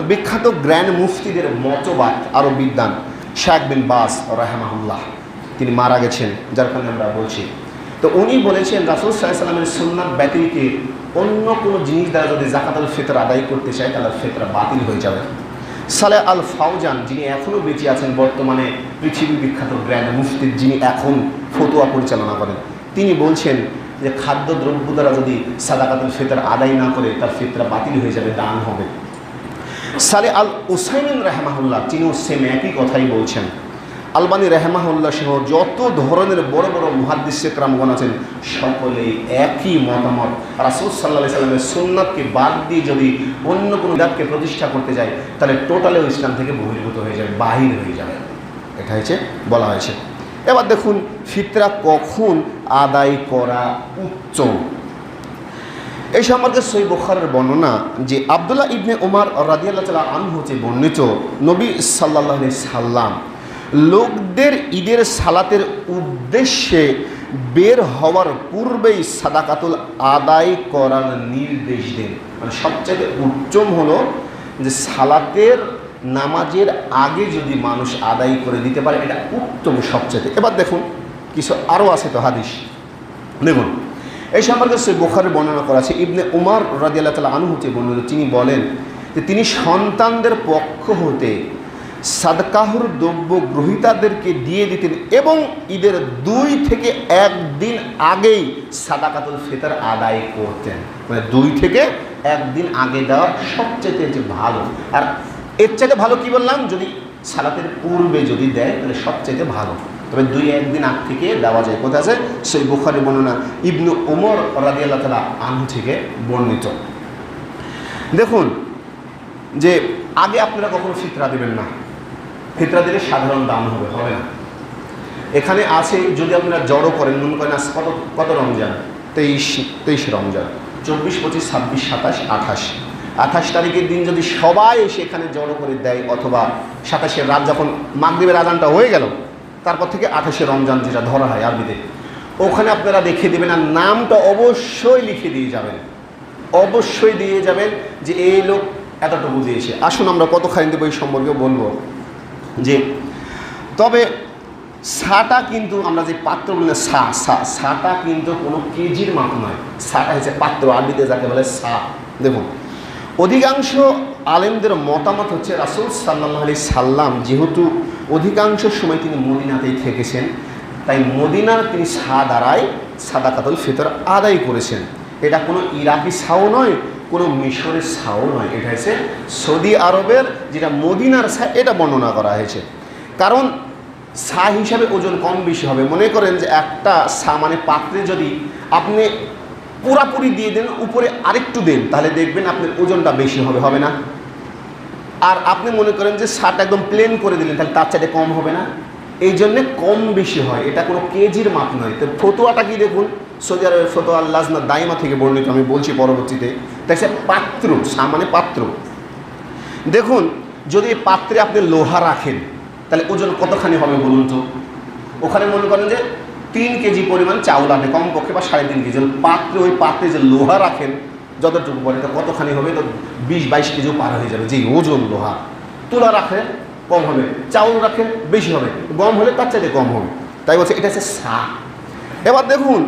বিখ্যাত গ্র্যান্ড মুফতিদের মতবাদ আরও বিদ্বান শেখ বিন বাজ রাহিমাহুল্লাহ, তিনি মারা গেছেন, যার কারণে আমরা বলছি। তো উনি বলেছেন রাসূল সাল্লাল্লাহু আলাইহি ওয়াসাল্লামের সুন্নাত ব্যতিরিক্ত অন্য কোনো জিনিস দ্বারা যদি যাকাতুল ফিতর আদায় করতে চায় তাহলে ফিতরা বাতিল হয়ে যাবে। সালেহ আল ফাওজান, যিনি এখনও বেঁচে আছেন, বর্তমানে পৃথিবী বিখ্যাত গ্র্যান্ড মুফতি, যিনি এখন ফতোয়া পরিচালনা করেন, তিনি বলছেন যে খাদ্যদ্রব্য দ্বারা যদি সাদাকাতুল ফিতর আদায় না করে তার ফিতরা বাতিল হয়ে যাবে, দান হবে। সালেহ আল উসাইমিন রাহিমাহুল্লাহ, তিনিও সেম একই কথাই বলছেন। আলবানী রাহিমাহুল্লাহ সহ যত ধরনের বড় বড় মুহাদ্দিস ইকরামগণ আছেন সকলেই একই মতামত। রাসূল সাল্লাল্লাহু আলাইহি ওয়াসাল্লামের সুন্নাতকে বাদ দিয়ে যদি অন্য কোনো বিদআতকে প্রতিষ্ঠা করতে যায় তাহলে টোটালি ইসলাম থেকে বহির্ভূত হয়ে যাবে, বাহির হয়ে যাবে। এটা হচ্ছে বলা হয়েছে। এবার দেখুন ফিতরা কখন আদায় করা উত্তম। এই সম্পর্কে সহিহ বুখারীর বর্ণনা যে আব্দুল্লাহ ইবনে উমর রাদিয়াল্লাহু তাআলা আনহু হতে বর্ণিত, নবী সাল্লাল্লাহু আলাইহি সাল্লাম লোকদের ঈদের সালাতের উদ্দেশ্যে বের হওয়ার পূর্বেই সাদাকাতুল আদায় করার নির্দেশ দেন। মানে সবচেয়ে উত্তম হলো যে সালাতের নামাজের আগে যদি মানুষ আদায় করে দিতে পারে, এটা উত্তম সবচেয়ে। এবার দেখুন কিছু আরও আছে তো হাদিস, দেখুন এই সম্পর্কে সহিহ বুখারীর বর্ণনা করা আছে। ইবনে উমর রাদিয়াল্লাহু তাআলা আনহু হতে বর্ণিত, তিনি বলেন যে তিনি সন্তানদের পক্ষ হতে সাদকাহুর দ্রব্য গ্রহীতাদেরকে দিয়ে দিতেন এবং ঈদের 2 থেকে 1 দিন আগেই সাদাকাতুল ফিতর আদায় করতেন। মানে 2 থেকে 1 দিন আগে দেওয়া সবচেয়ে ভালো। আর এর চাইতে ভালো কি বললাম, যদি সালাতের পূর্বে যদি দেয় তাহলে সবচেয়ে ভালো। তবে 2-1 দিন আগ থেকে দেওয়া যায়। কোথায় আছে? সহিহ বুখারী বর্ণনা ইবনে উমর রাদিয়াল্লাহু তাআলা আনহু থেকে বর্ণিত। দেখুন যে আগে আপনারা কখনো ফিতরা দেবেন না। ফিতরা দিলে সাধারণ দান হবে না। এখানে আছে যদি আপনারা জড়ো করেন, মনে করেন আজ কত রমজান, 23 রমজান, 24, 25, 26, 27, 28 তারিখের দিন যদি সবাই এসে এখানে জড়ো করে দেয়, অথবা 27-এর রাত যখন মাগরিবের আযানটা হয়ে গেল তারপর থেকে 28 রমজান যেটা ধরা হয় আরবিতে, ওখানে আপনারা লিখে দেবেন আর নামটা অবশ্যই লিখে দিয়ে যাবেন। অবশ্যই দিয়ে যাবেন যে এই লোক এতটুকু দিয়েছে। আসুন আমরা কতখানি দেবো এই সম্পর্কে বলবো। যে তবে সাটা কিন্তু আমরা যে পাত্র বলি সাটা কিন্তু কোনো কেজির মাপ নয়। সাটা হচ্ছে পাত্র, আরবিতে যাকে বলে সা। দেখুন অধিকাংশ আলেমদের মতামত হচ্ছে রাসূল সাল্লাল্লাহু আলাইহি সাল্লাম যেহেতু অধিকাংশ সময় তিনি মদিনাতেই থেকেছেন, তাই মদিনার তিনি সা দ্বারাই সাদাকাতুল ফিতর আদায় করেছেন। এটা কোনো ইরাকি সাও নয়, কোনো মিশরের ছাও নয়, এটা হচ্ছে সৌদি আরবের যেটা মদিনার ছা, এটা বর্ণনা করা হয়েছে। কারণ ছা হিসাবে ওজন কম বেশি হবে। মনে করেন যে একটা ছা মানে পাত্রে যদি আপনি পুরাপুরি দিয়ে দেন, উপরে আরেকটু দেন, তাহলে দেখবেন আপনার ওজনটা বেশি হবে, হবে না? আর আপনি মনে করেন যে ছাটা একদম প্লেন করে দিলেন, তাহলে তার চাইতে কম হবে না? এই জন্যে কম বেশি হয়, এটা কোনো কেজির মাপ নয়। তো ফতোয়াটা কি দেখুন, সৌদি আরবের ফতোয়া লাজনা দাইমা থেকে বর্ণিত, আমি বলছি পরবর্তীতে। দেখছে পাত্র, ছা মানে পাত্র। দেখুন, যদি পাত্রে আপনি লোহা রাখেন তাহলে ওজন কতখানি হবে বলুন তো? ওখানে মনে করেন যে 3 কেজি পরিমাণ চাউল আনে কমপক্ষে, বা 3.5 কেজি। পাত্রে, ওই পাত্রে যে লোহা রাখেন যতটুকু পরে, তো কতখানি হবে? তো 20-22 কেজিও পার হয়ে যাবে, যে ওজন লোহা। তুলা রাখে কম হবে, চাউল রাখে বেশি হবে, গম হলে তার চাইতে কম হবে। তাই বলছে এটা হচ্ছে ছা। এবার দেখুন,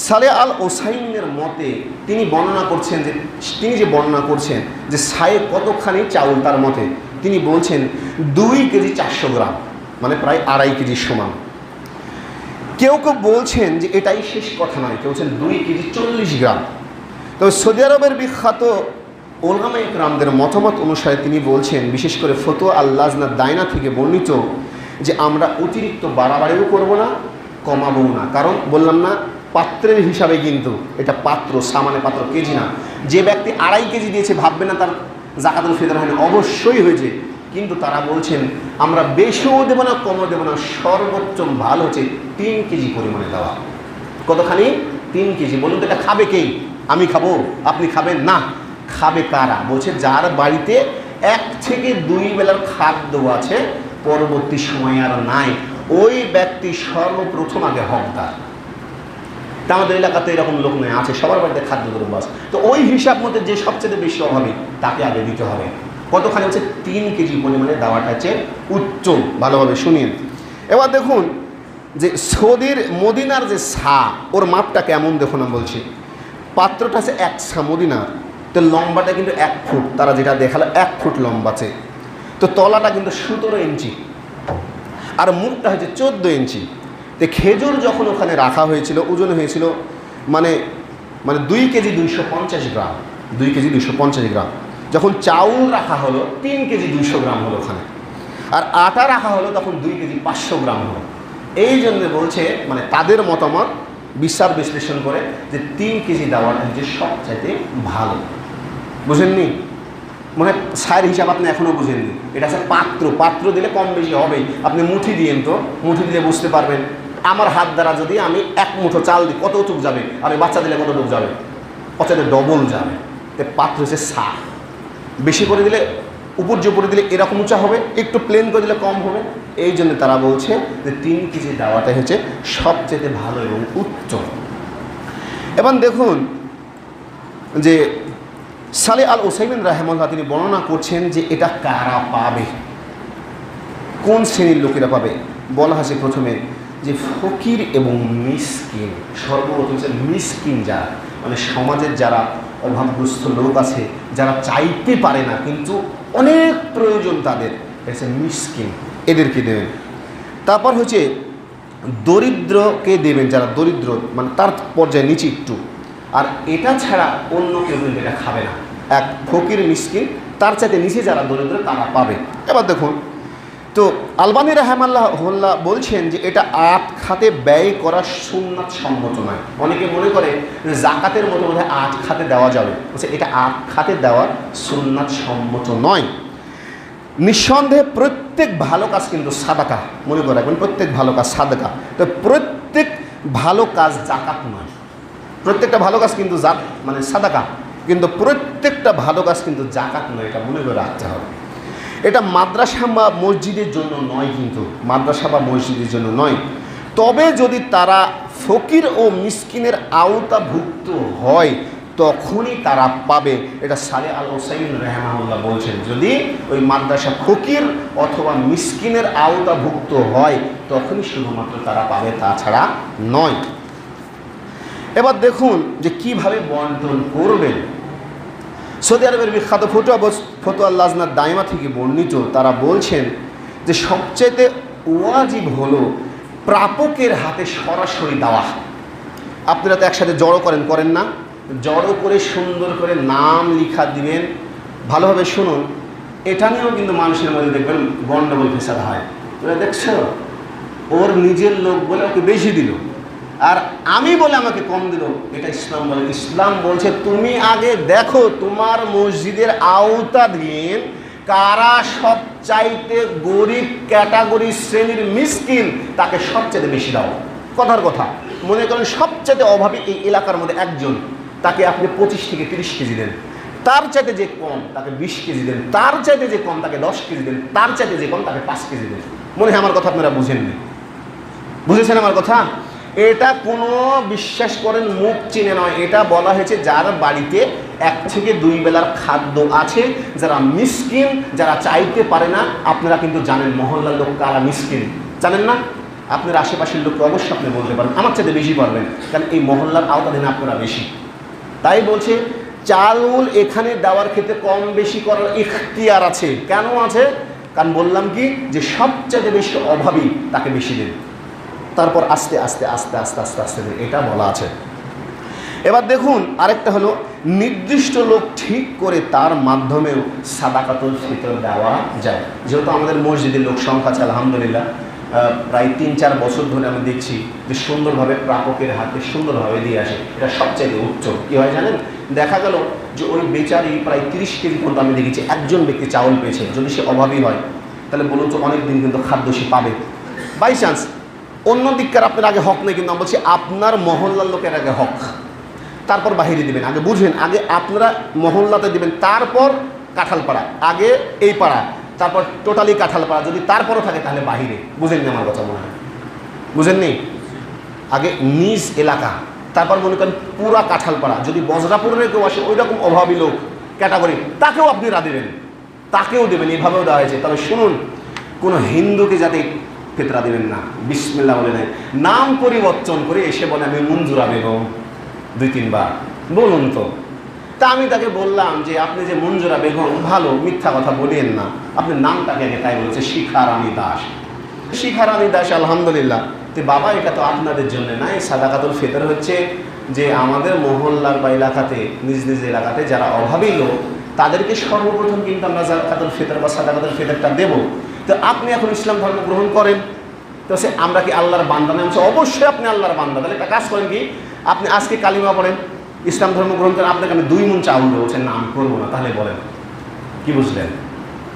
সালে আল ওসাইনের মতে তিনি বর্ণনা করছেন যে, তিনি যে বর্ণনা করছেন যে ছায়ে কতখানি চাউল, তার মতে তিনি বলছেন 2 কেজি 400 গ্রাম, মানে প্রায় 2.5 কেজির সমান। কেউ কেউ বলছেন যে এটাই শেষ কথা নয়, কেউ বলছেন 2 কেজি 40 গ্রাম। তবে সৌদি আরবের বিখ্যাত ওলামা ইকরামদের মতামত অনুসারে তিনি বলছেন, বিশেষ করে ফতোয়া আল লাজনা দাইমা থেকে বর্ণিত, যে আমরা অতিরিক্ত বাড়াবাড়িও করব না, কমাবও না। কারণ বললাম না, পাত্রের হিসাবে কিন্তু এটা পাত্র, সামান্য পাত্র, কেজি না। যে ব্যক্তি 2.5 কেজি দিয়েছে ভাববে না তার যাকাতুল ফিতর হয়নি, অবশ্যই হয়েছে। কিন্তু তারা বলছেন আমরা বেশিও দেবো না, কমও দেবো না, সর্বোচ্চ ভালো হচ্ছে 3 কেজি পরিমাণে দেওয়া। কতখানি? 3 কেজি। বলুন তো এটা খাবে কে? আমি খাবো, আপনি খাবেন না, খাবে কারা? বলছে যার বাড়িতে 1 থেকে 2 বেলার খাদ্য আছে, পরবর্তী সময় আর নাই, ওই ব্যক্তি সর্বপ্রথম আগে হকদার। তা আমাদের এলাকাতে এরকম লোক নয়, আছে সবার বাড়িতে খাদ্য দ্রব্য আছে। তো ওই হিসাব মধ্যে যে সবচেয়ে বেশি অভাবী তাকে আগে দিতে হবে। কতখানি? হচ্ছে 3 কেজি পরিমাণে দেওয়াটা হচ্ছে উত্তম। ভালোভাবে শুনিয়ে। এবার দেখুন যে সৌদির মদিনার যে ছা, ওর মাপটা কেমন দেখুন। আমি বলছি পাত্রটা আছে 1 ছা মদিনার, তো লম্বাটা কিন্তু 1 ফুট, তারা যেটা দেখালো 1 ফুট লম্বা আছে। তো তলাটা কিন্তু 17 ইঞ্চি, আর মুখটা হচ্ছে 14 ইঞ্চি। তো খেজুর যখন ওখানে রাখা হয়েছিল, ওজন হয়েছিল মানে 2 কেজি 250 গ্রাম, 2 কেজি 250 গ্রাম। যখন চাউল রাখা হলো 3 কেজি 200 গ্রাম হলো ওখানে, আর আটা রাখা হলো তখন 2 কেজি 500 গ্রাম হলো। এই জন্য বলছে, মানে তাদের মতামত বিচার বিশ্লেষণ করে যে 3 কেজি দেওয়াটা যে সবচাইতে ভালো। বুঝেননি? মানে ছায়ের হিসাব আপনি এখনও বুঝেননি। এটা আছে পাত্র, পাত্র দিলে কম বেশি হবেই। আপনি মুঠি দিয়েন, তো মুঠি দিলে বুঝতে পারবেন। আমার হাত দ্বারা যদি আমি 1 মুঠো চাল দিই কতটুক যাবে, আর ওই বাচ্চা দিলে কতটুক যাবে? অর্থাৎ ডবল যাবে। তো পাত্র হচ্ছে ছা। বেশি করে দিলে, উপর যে উপরে দিলে এরকম উঁচা হবে, একটু প্লেন করে দিলে কম হবে। এই জন্য তারা বলছে যে 3 কেজি দেওয়াটাই হচ্ছে সবচেয়ে ভালো এবং উত্তম। এবার দেখুন যে সালে আল ওসাইমিন রাহিমাহুল্লাহ তিনি বর্ণনা করছেন যে এটা কারা পাবে, কোন শ্রেণীর লোকেরা পাবে। বলা হয়েছে প্রথমে যে ফকির এবং মিসকিন। সর্বপ্রথম হচ্ছে মিসকিন, যারা মানে সমাজের যারা অভাবগ্রস্ত লোক আছে, যারা চাইতে পারে না কিন্তু অনেক প্রয়োজন তাদের, হচ্ছে মিসকিন, এদেরকে দেবেন। তারপর হচ্ছে দরিদ্রকে দেবেন, যারা দরিদ্র মানে তার পর্যায়ে নিচে একটু। আর এটা ছাড়া অন্য কেউ কিন্তু এটা খাবে না। এক ফকির মিসকিন, তার চাইতে নিচে যারা দরিদ্র তারা পাবে। এবার দেখুন, তো আলবানী রাহিমাহুল্লাহ বলছেন যে এটা 8 খাতে ব্যয় করা সুন্নাত সম্মত নয়। অনেকে মনে করে যে জাকাতের মতো বোধহয় 8 খাতে দেওয়া যাবে, বলছে এটা 8 খাতে দেওয়া সুন্নাত সম্মত নয়। নিঃসন্দেহে প্রত্যেক ভালো কাজ কিন্তু সাদাকা, মনে করে রাখবেন, প্রত্যেক ভালো কাজ সাদাকা। তো প্রত্যেক ভালো কাজ জাকাত নয়। প্রত্যেকটা ভালো কাজ কিন্তু মানে সাদাকা, কিন্তু প্রত্যেকটা ভালো কাজ কিন্তু জাকাত নয়, এটা মনে করে রাখতে হবে। এটা মাদ্রাসা বা মসজিদের জন্য নয়, কিন্তু মাদ্রাসা বা মসজিদের জন্য নয়। তবে যদি তারা ফকির ও মিসকিনের আওতাভুক্ত হয় তখনই তারা পাবে। এটা সালে আল ওসাইমিন রাহিমাহুল্লাহ বলছেন, যদি ওই মাদ্রাসা ফকির অথবা মিসকিনের আওতাভুক্ত হয় তখনই শুধুমাত্র তারা পাবে, তাছাড়া নয়। এবার দেখুন যে কিভাবে বন্টন করবেন। সৌদি আরবের বিখ্যাত ফতোয়া লাজনা দাইমা থেকে বর্ণিত, তারা বলছেন যে সবচেয়ে ওয়াজিব হলো প্রাপকের হাতে সরাসরি দেওয়া। আপনারা তো একসাথে জড়ো করেন না, জড়ো করে সুন্দর করে নাম লিখা দিবেন। ভালোভাবে শুনুন, এটা নিয়েও কিন্তু মানুষের মধ্যে দেখবেন গন্ডগোল ফেসাদ হয়। তোরা দেখছো, ওর নিজের লোক বলে ওকে বেশি দিল, আর আমি বলে আমাকে কম দিল। এটা ইসলাম বলে? ইসলাম বলছে তুমি আগে দেখো তোমার মসজিদের আওতাধীন কারা সবচাইতে গরিব ক্যাটাগরি শ্রেণীর মিসকিন, তাকে সবচেয়ে বেশি দাও। কথার কথা, মনে করেন সবচেয়ে অভাবী এই এলাকার মধ্যে একজন, তাকে আপনি 25 থেকে 30 কেজি দেন। তার চাইতে যে কম তাকে 20 কেজি দেন, তার চাইতে যে কম তাকে 10 কেজি দেন, তার চাইতে যে কম তাকে 5 কেজি দেন। মনে হয় আমার কথা আপনারা বুঝেননি? বুঝেছেন আমার কথা? এটা কোনো বিশ্বাস করেন মুখ চিনে নয়, এটা বলা হয়েছে যার বাড়িতে 1 থেকে 2 বেলার খাদ্য আছে, যারা মিসকিন, যারা চাইতে পারে না। আপনারা কিন্তু জানেন মহল্লার লোক কারা মিসকিন, জানেন না? আপনার আশেপাশের লোককে অবশ্যই আপনি বলতে পারেন, আমার চাইতে বেশি পারবেন, কারণ এই মহল্লার আওতাধীন আপনারা বেশি। তাই বলছে চাউল এখানে দেওয়ার ক্ষেত্রে কম বেশি করার ইখতিয়ার আছে। কেন আছে? কারণ বললাম কি যে সবচেয়ে বেশি অভাবী তাকে বেশি দেন, তারপর আস্তে আস্তে আস্তে আস্তে আস্তে আস্তে এটা বলা আছে। এবার দেখুন আরেকটা হলো, নির্দিষ্ট লোক ঠিক করে তার মাধ্যমেও সাদাকাতুল ফিতর দেওয়া যায়। যেহেতু আমাদের মসজিদের লোক সংখ্যা আছে আলহামদুলিল্লাহ, প্রায় 3-4 বছর ধরে আমি দেখছি যে সুন্দরভাবে প্রাপকের হাতে সুন্দরভাবে দিয়ে আসে। এটা সবচেয়ে উচ্চ। কী হয় জানেন? দেখা গেল যে ওই বেচারি প্রায় 30 কেজি পর্যন্ত আমি দেখেছি একজন ব্যক্তি চাউল পেয়েছে। যদি সে অভাবী হয় তাহলে বলুন তো অনেক দিন কিন্তু খাদ্য সে পাবে। বাই চান্স অন্য দিককার আপনার আগে হক নেই, কিন্তু আমি বলছি আপনার মহল্লার লোকের আগে হক, তারপর বাহিরে দিবেন। আগে বুঝবেন, আগে আপনারা মহল্লাতে দিবেন, তারপর কাঁঠালপাড়া, আগে এই পাড়া, তারপর টোটালি কাঁঠালপাড়া। যদি তারপরও থাকে তাহলে বাহিরে। বুঝেননি আমার কথা? মনে হয় বুঝেননি? আগে নিজ এলাকা, তারপর মনে করেন পুরা কাঁঠালপাড়া। যদি বজরাপুরের কেউ আসে ওই রকম অভাবী লোক ক্যাটাগরি, তাকেও আপনি দেবেন, তাকেও দেবেন। এভাবেও দেওয়া হয়েছে। তবে শুনুন, কোনো হিন্দুকে যাতে ফিতরা দেবেন না, বিসমিল্লাহ বলে নেয়, নাম পরিবর্তন করে এসে বলে আমি মঞ্জুরা বেগম 2-3 বার বলুন তো। তা আমি তাকে বললাম যে আপনি যে মঞ্জুরা বেগম, ভালো, মিথ্যা কথা বলেন না, আপনার নামটাকে আগে তাই বলেছে শিখা রানী দাস। শিখা রানী দাস, আলহামদুলিল্লাহ। তো বাবা এটা তো আপনাদের জন্য না, এই সাদাকাতুল ফিতর হচ্ছে যে আমাদের মহল্লার বা এলাকাতে, নিজ নিজ এলাকাতে যারা অভাবী লোক তাদেরকে সর্বপ্রথম কিন্তু আমরা জাকাতুল ফিতর বা সাদাকাতুল ফিতরটা দেব। তো আপনি এখন ইসলাম ধর্ম গ্রহণ করেন, তো সে আমরা কি আল্লাহর বান্দা না? অবশ্যই আপনি আল্লাহর বান্দা। তাহলে একটা কাজ করেন কি, আপনি আজকে কালিমা পড়েন, ইসলাম ধর্ম গ্রহণ করেন, আপনাকে আমি 2 মণ চাউল দেবো, সে নাম করবো না। তাহলে বলেন কি বুঝলেন?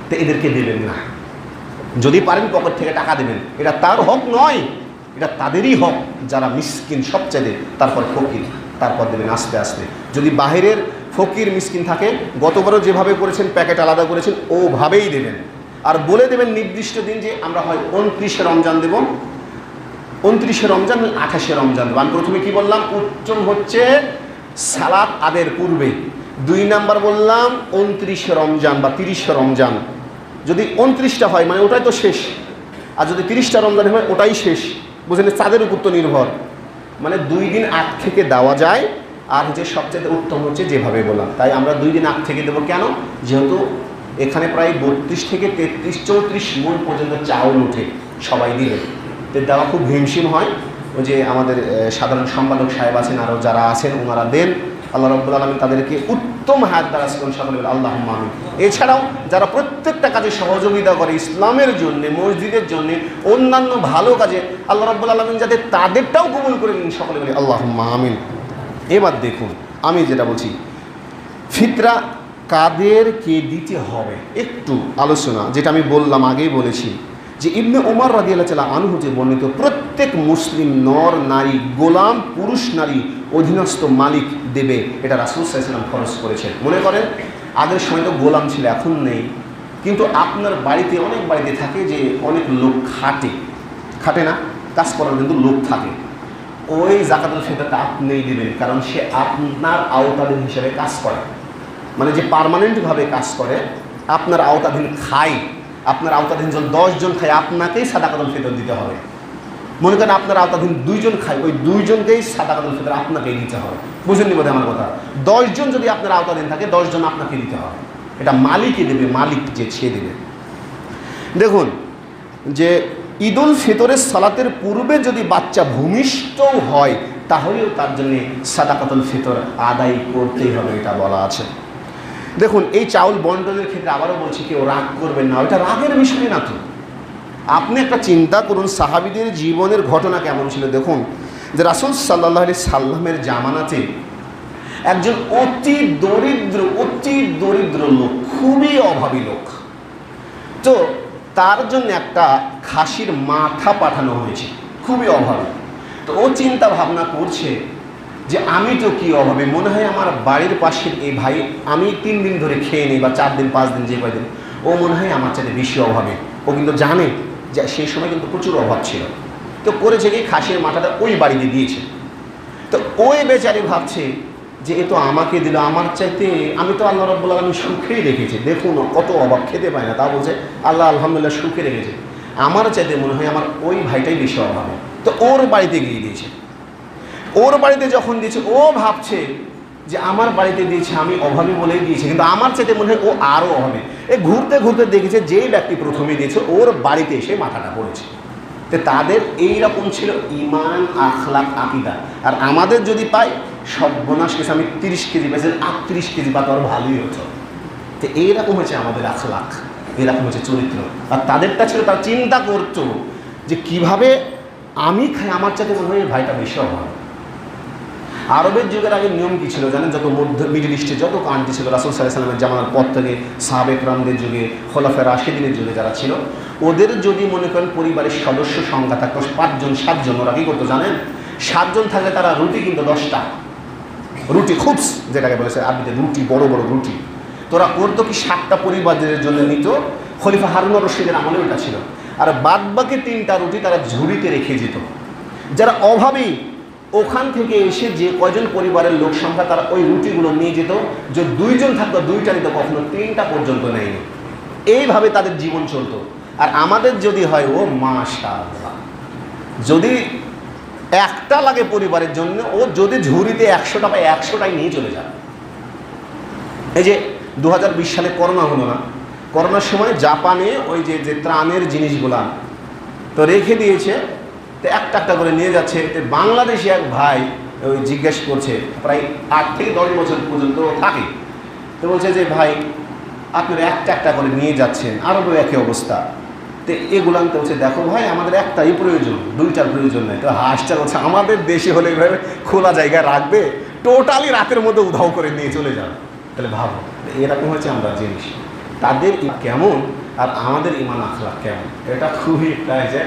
তো এদেরকে দেবেন না, যদি পারেন পকেট থেকে টাকা দেবেন। এটা তার হক নয়, এটা তাদেরই হক যারা মিসকিন সবচেয়ে, তারপর ফকির, তারপর দেবেন আস্তে আস্তে। যদি বাহিরের ফকির মিসকিন থাকে, গতবারও যেভাবে করেছেন প্যাকেট আলাদা করেছেন ওভাবেই দেবেন। আর বলে দেবেন নির্দিষ্ট দিন যে আমরা হয় 29শে রমজান দেব, 29শে রমজান, 28শে রমজান দেব। আমি প্রথমে কি বললাম? উত্তম হচ্ছে সালাত আদের পূর্বে। 2 নাম্বার বললাম 29শে রমজান বা 30শে রমজান। যদি 29টা হয় মানে ওটাই তো শেষ, আর যদি 30টা রমজান হয় ওটাই শেষ। বুঝলেন? চাঁদের উপর তো নির্ভর, মানে 2 দিন আগ থেকে দেওয়া যায়। আর হচ্ছে সবচেয়ে উত্তম হচ্ছে যেভাবে বললাম, তাই আমরা 2 দিন আগ থেকে দেবো। কেন? যেহেতু এখানে প্রায় 32 থেকে 33-34 মণ পর্যন্ত চাউল উঠে, সবাই দিলে তো দেওয়া খুব হিমশিম হয়। ওই যে আমাদের সাধারণ সম্পাদক সাহেব আছেন, আরও যারা আছেন ওনারা দেন। আল্লাহ রাব্বুল আলামিন তাদেরকে উত্তম হায়াত দারাজ করুন, সকলে বলে আল্লাহুম্মা আমিন। এছাড়াও যারা প্রত্যেকটা কাজে সহযোগিতা করে ইসলামের জন্য, মসজিদের জন্য, অন্যান্য ভালো কাজে, আল্লাহ রাব্বুল আলামিন যাতে তাদেরটাও কবুল করে নিন, সকলে বলে আল্লাহুম্মা আমিন। এবার দেখুন আমি যেটা বলছি, ফিতরা কাদেরকে দিতে হবে একটু আলোচনা, যেটা আমি বললাম, আগেই বলেছি যে ইবনে ওমর রাদিয়াল্লাহু তাআলা আনহু যে বর্ণিত, প্রত্যেক মুসলিম নর নারী, গোলাম পুরুষ নারী, অধীনস্থ মালিক দেবে, এটা রাসূল সাল্লাল্লাহু আলাইহি ওয়াসাল্লাম ফরজ করেছেন। মনে করেন আগের সময় তো গোলাম ছিল, এখন নেই, কিন্তু আপনার বাড়িতে, অনেক বাড়িতে থাকে যে অনেক লোক খাটে না, কাজ করার কিন্তু লোক থাকে, ওই জাকাতুল ফিতরটা আপনিই দেবেন, কারণ সে আপনার আওতাধীন হিসেবে কাজ করে, মানে যে পার্মানেন্টভাবে কাজ করে, আপনার আওতাধীন খায়, আপনার আওতাধীন যখন 10 জন খায় আপনাকেই সাদাকাতুল ফিতর দিতে হবে। মনে করেন আপনার আওতাধীন 2 জন খায়, ওই 2 জনকেই সাদাকাতুল ফিতর আপনাকেই দিতে হবে। বুঝেননি বোধহয় আমার কথা? 10 জন যদি আপনার আওতাধীন থাকে 10 জন আপনাকে দিতে হবে, এটা মালিকই দেবে, মালিক যে সে দেবে। দেখুন যে ঈদুল ফিতরের সালাতের পূর্বে যদি বাচ্চা ভূমিষ্ঠও হয় তাহলেও তার জন্য সাদাকাতুল ফিতর আদায় করতেই হবে, এটা বলা আছে। দেখুন, এই চাউল বন্টনের ক্ষেত্রে আবারও বলছি, কেউ রাগ করবেন না, এটা রাগের বিষয় না তো। আপনি একটা চিন্তা করুন, সাহাবীদের জীবনের ঘটনা কেমন ছিল। দেখুন যে রাসূল সাল্লাল্লাহু আলাইহি সাল্লামের জামানাতে একজন অতি দরিদ্র লোক, খুবই অভাবী লোক, তো তার জন্য একটা খাসির মাথা পাঠানো হয়েছে, খুবই অভাবী। তো ও চিন্তা ভাবনা করছে যে আমি তো কি অভাবে, মনে হয় আমার বাড়ির পাশের এই ভাই, আমি 3 দিন ধরে খেয়ে নিই বা 4 দিন 5 দিন যে কয়দিন, ও মনে হয় আমার চাইতে বেশি অভাবে। ও কিন্তু জানে যে সেই সময় কিন্তু প্রচুর অভাব ছিল। তো করেছে কি, খাসির মাথাটা ওই বাড়িতে দিয়েছে। তো ওই বেচারি ভাবছে যে এ তো আমাকে দিল, আমার চাইতে আমি তো আল্লাহ রাব্বুল আলামিন সুখেই রেখেছে, দেখুন কত অভাব, খেতে পায় না, তা বলছে আল্লাহ আলহামদুলিল্লাহ সুখে রেখেছে, আমার চাইতে মনে হয় আমার ওই ভাইটাই বেশি অভাবে। তো ওর বাড়িতে গিয়ে দিয়েছে। ওর বাড়িতে যখন দিয়েছে, ও ভাবছে যে আমার বাড়িতে দিয়েছে, আমি অভাবী বলেই দিয়েছে, কিন্তু আমার চাইতে মনে হয় ও আরও অভাবে। ঘুরতে ঘুরতে দেখেছে যেই ব্যক্তি প্রথমে দিয়েছে ওর বাড়িতে এসে মাথাটা পড়েছে। তো তাদের এইরকম ছিল ইমান, আখলাক, আকীদা। আর আমাদের যদি পাই সর্বনাশ কেছে, আমি 30 কেজি পেয়েছি, 38 কেজি পাতো আর ভালোই হতো। তো এইরকম হয়েছে আমাদের আখলাক, এরকম হচ্ছে চরিত্র। আর তাদেরটা ছিল, তারা চিন্তা করতো যে কিভাবে আমি খাই, আমার চাইতে মনে হয় ভাইটা বেশি অভাব। আরবের যুগের আগে নিয়ম কী ছিল জানেন? যত মিডল ইস্টে যত কান্ট্রি ছিল রাসূল সাল্লাল্লাহু আলাইহি ওয়াসাল্লামের জামানার পর থেকে, সাহাবে কেরামদের যুগে, খোলাফায়ে রাশিদিনের যুগে যারা ছিল, ওদের যদি মনে করেন পরিবারের সদস্য সংখ্যা থাকতো 5 জন 7 জন, ওরা কী করতো জানেন? 7 জন থাকলে তারা রুটি কিন্তু 10টা রুটি, খুবস যেটাকে বলেছে আরবিতে, রুটি, বড় বড় রুটি। তোরা করতো কি, 7টা পরিবারের জন্য নিত। খলিফা হারুন আর রশিদের আমলে ওটা ছিল। আর বাদ বাকি 3টা রুটি তারা ঝুড়িতে রেখে যেত। যারা অভাবী ওখান থেকে এসে যে কয়জন পরিবারের লোক সংখ্যা, তারা ওই রুটিগুলো নিয়ে যেত। যে 2 জন থাকতো 2টা নিত, কখনো 3টা পর্যন্ত নেয়নি। এইভাবে তাদের জীবন চলতো। আর আমাদের যদি হয়, ও মাশাআল্লাহ, যদি একটা লাগে পরিবারের জন্য, ও যদি ঝুড়িতে 100টা পায় 100টাই নিয়ে চলে যায়। এই যে 2020 সালে করোনা হলো না, করোনার সময় জাপানে ওই যে ত্রাণের জিনিসগুলা তো রেখে দিয়েছে, তো একটা একটা করে নিয়ে যাচ্ছে। বাংলাদেশি এক ভাই ওই জিজ্ঞেস করছে, প্রায় 8 থেকে 10 বছর পর্যন্ত থাকে, তো বলছে যে ভাই আপনারা একটা একটা করে নিয়ে যাচ্ছেন, আরও একই অবস্থা, তো এগুলো আনতে বলছে, দেখো ভাই আমাদের একটাই প্রয়োজন, 2টার প্রয়োজন নেই। তো হাসটা বলছে, আমাদের দেশে হলে এইভাবে খোলা জায়গায় রাখবে, টোটালি রাতের মধ্যে উধাও করে নিয়ে চলে যাবে। তাহলে ভাবো, এরকম হচ্ছে আমরা জিনিস, তাদের কেমন আর আমাদের ইমান আখলাক কেমন, এটা খুবই একটা যে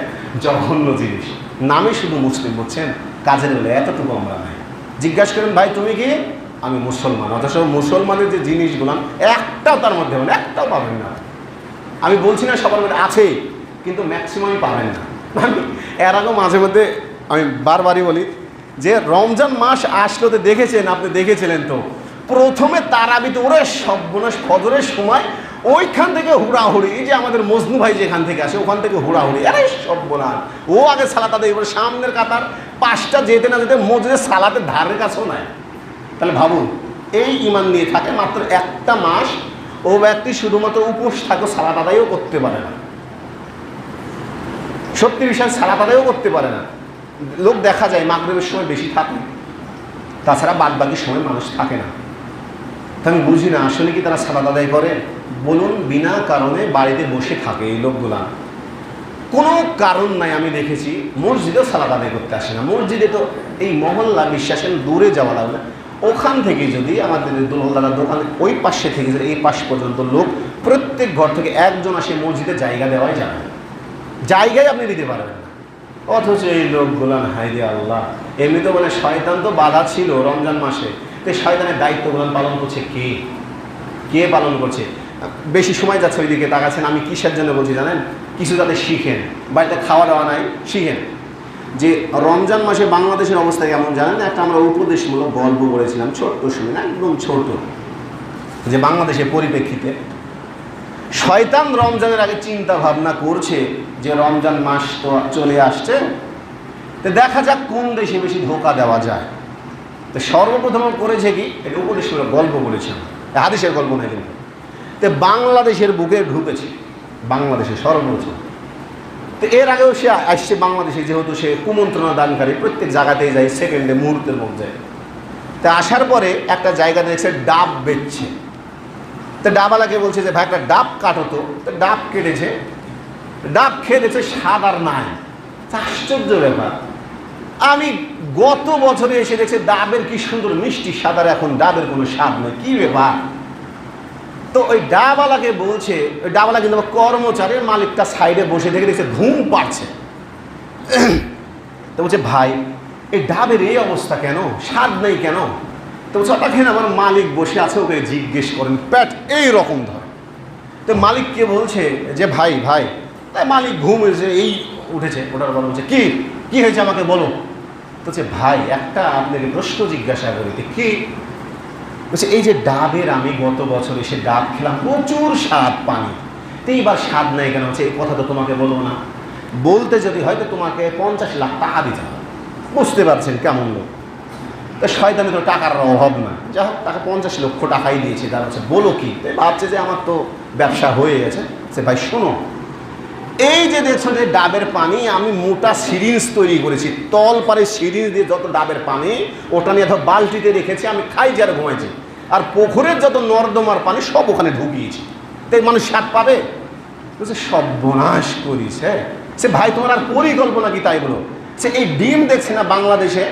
জঘন্য জিনিস। নামে শুধু মুসলিম, বলছেন কাজের বেলা এতটুকু আমরা নাই। জিজ্ঞাসা করেন ভাই তুমি কি, আমি মুসলমান, অথচ মুসলমানের যে জিনিসগুলো একটাও তার মধ্যে মানে একটাও পাবেন না। আমি বলছি না সবার মধ্যে আছে, কিন্তু ম্যাক্সিমামই পাবেন না। আমি এর আগেও মাঝে মধ্যে আমি বারবারই বলি যে রমজান মাস আসলো, তো দেখেছেন, আপনি দেখেছিলেন তো, প্রথমে তারাবিতে ওরে সর্বনাশ, ফজরের সময় ওইখান থেকে হুড়াহুড়ি, এই যে আমাদের মজনু ভাই যেখান থেকে আসে ওখান থেকে হুড়াহুড়ি, আরে সর্বনাশ, ও আগে সালাত আদায়, এবার সামনের কাতার 5টা যেতে না যেতে মসজিদের সালাতের ধারের কাছেও নাই। তাহলে ভাবুন, এই ইমান নিয়ে থাকে মাত্র একটা মাস, ও ব্যক্তি শুধুমাত্র উপোস থাকে, সালাত আদায়ও করতে পারে না, সত্যি বিষয় সালাত আদায়ও করতে পারে না। লোক দেখা যায় মাগরিবের সময় বেশি থাকে, তাছাড়া বাদ বাকি সময় মানুষ থাকে না। তা আমি বুঝি না আসলে কি তারা সালাত আদায় করে? বলুন, বিনা কারণে বাড়িতে বসে থাকে এই লোকগুলা, কোনো কারণ নাই। আমি দেখেছি মসজিদেও সালাত আদায় করতে আসে না। মসজিদে তো এই মহল্লা বিশ্বাসেন দূরে যাওয়া লাগবে, ওখান থেকে যদি আমাদের দোলহল্লার দোকান ওই পাশে থেকে যদি এই পাশ পর্যন্ত লোক, প্রত্যেক ঘর থেকে একজন আসে মসজিদে, জায়গা দেওয়াই যাবে, জায়গায় আপনি দিতে পারবেন না। অথচ এই লোকগুলো হায় রে আল্লাহ, এমনি তো মানে শয়তান তো বাধা ছিল রমজান মাসে, তো শয়তানের দায়িত্বগুলো পালন করছে কে পালন করছে? বেশি সময় যাচ্ছে ওইদিকে তাকাচ্ছেন। আমি কিসের জন্য বলছি জানেন? কিছু যাতে শিখেন, বাড়িতে খাওয়া দাওয়া নাই, শিখেন যে রমজান মাসে বাংলাদেশের অবস্থা কেমন জানেন? একটা আমরা উপদেশমূলক গল্প করেছিলাম ছোট্ট সময়, একদম ছোট, যে বাংলাদেশের পরিপ্রেক্ষিতে শয়তান রমজানের আগে চিন্তা ভাবনা করছে যে রমজান মাস তো চলে আসছে, তো দেখা যাক কোন দেশে বেশি ধোঁকা দেওয়া যায়। তো সর্বপ্রথম করেছে কি, এটা উপদেশমূলক গল্প বলেছিলাম, হাদিসের গল্প নয় কিন্তু, তো বাংলাদেশের বুকে ঢুকেছে, বাংলাদেশে সর্বপ্রথম। তো এর আগেও সে আসছে বাংলাদেশে, যেহেতু সে কুমন্ত্রণা দানকারী, প্রত্যেক জায়গাতেই যায়, সেকেন্ডে মুহূর্তের মধ্যে। তা আসার পরে একটা জায়গা দেখছে ডাব বেচছে। তো ডাবওয়ালাকে বলছে যে ভাই একটা ডাব কাটো তো। ডাব কেটেছে, ডাব খেয়ে দেখছে স্বাদ আর নাই। আশ্চর্য ব্যাপার, আমি গত বছরে এসে দেখছি ডাবের কি সুন্দর মিষ্টি স্বাদ, আর এখন ডাবের কোনো স্বাদ নেই, কি ব্যাপার। তো ওই ডাবওয়ালাকে বলছে, ওই ডাবওয়ালা কিন্তু কর্মচারীর মালিকটা সাইডে বসে দেখে দেখছে ঘুম পাচ্ছে। তো বলছে ভাই এই ডাবের এই অবস্থা কেন, স্বাদ নেই কেন? তো বলছে দেখেন আমার মালিক বসে আছে, ওকে জিজ্ঞেস করেন, প্যাট এই রকম ধরে। তো মালিককে বলছে যে ভাই ভাই, তাই মালিক ঘুম হয়েছে, এই উঠেছে, ওটার পর বলছে কি হয়েছে আমাকে বলো। তো বলছে ভাই একটা আপনাকে প্রশ্ন জিজ্ঞাসা করি। কি? বলছে এই যে ডাবের আমি গত বছর এসে ডাব খেলাম, প্রচুর স্বাদ পানি, তো এইবার স্বাদ নেই কেন? হচ্ছে এই কথা তো তোমাকে বলবো না, বলতে যদি হয়তো তোমাকে 50 লাখ টাকা দিতে হবে। বুঝতে পারছেন কেমন লোক। তো শয়তানি তো টাকার অভাব না, যা হোক তাকে 50 লক্ষ টাকাই দিয়েছে। তারা হচ্ছে বলো কি? ভাবছে যে আমার তো ব্যবসা হয়ে গেছে। সে ভাই শোনো, এই যে দেখছো যে ডাবের পানি, আমি মোটা সিরিঞ্জ তৈরি করেছি, তল পারে সিরিঞ্জ দিয়ে যত ডাবের পানি, ওটা নিয়ে ধর বালতিতে রেখেছি, আমি খাই যারা ঘুমাইছি, আর পুকুরের যত নর্দমার পানি সব ওখানে ঢুকিয়েছি। তাই মানুষ স্বাদ পাবে? বলছে সর্বনাশ করিস। হ্যাঁ সে ভাই তোমার আর পরিকল্পনা কি তাই বলো। সে এই ডিম দেখছে না বাংলাদেশে,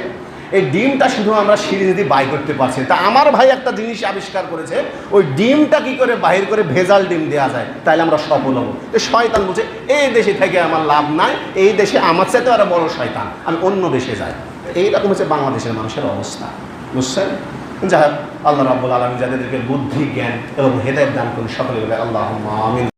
এই ডিমটা শুধু আমরা সিরিজ দিয়ে বাই করতে পারছি। তা আমার ভাই একটা জিনিস আবিষ্কার করেছে, ওই ডিমটা কি করে বাহির করে ভেজাল ডিম দেওয়া যায়, তাইলে আমরা সফল হবো। তো শয়তান বলছে এই দেশে থেকে আমার লাভ নাই, এই দেশে আমার চাইতে আরো বড় শয়তান, আমি অন্য দেশে যাই। এইরকম হচ্ছে বাংলাদেশের মানুষের অবস্থা, বুঝছেন? যাই হোক, আল্লাহ রাব্বুল আলামিন যাদেরকে বুদ্ধি, জ্ঞান এবং হেদায়েত দান করুন, সকলে বলে আল্লাহুম্মা আমিন।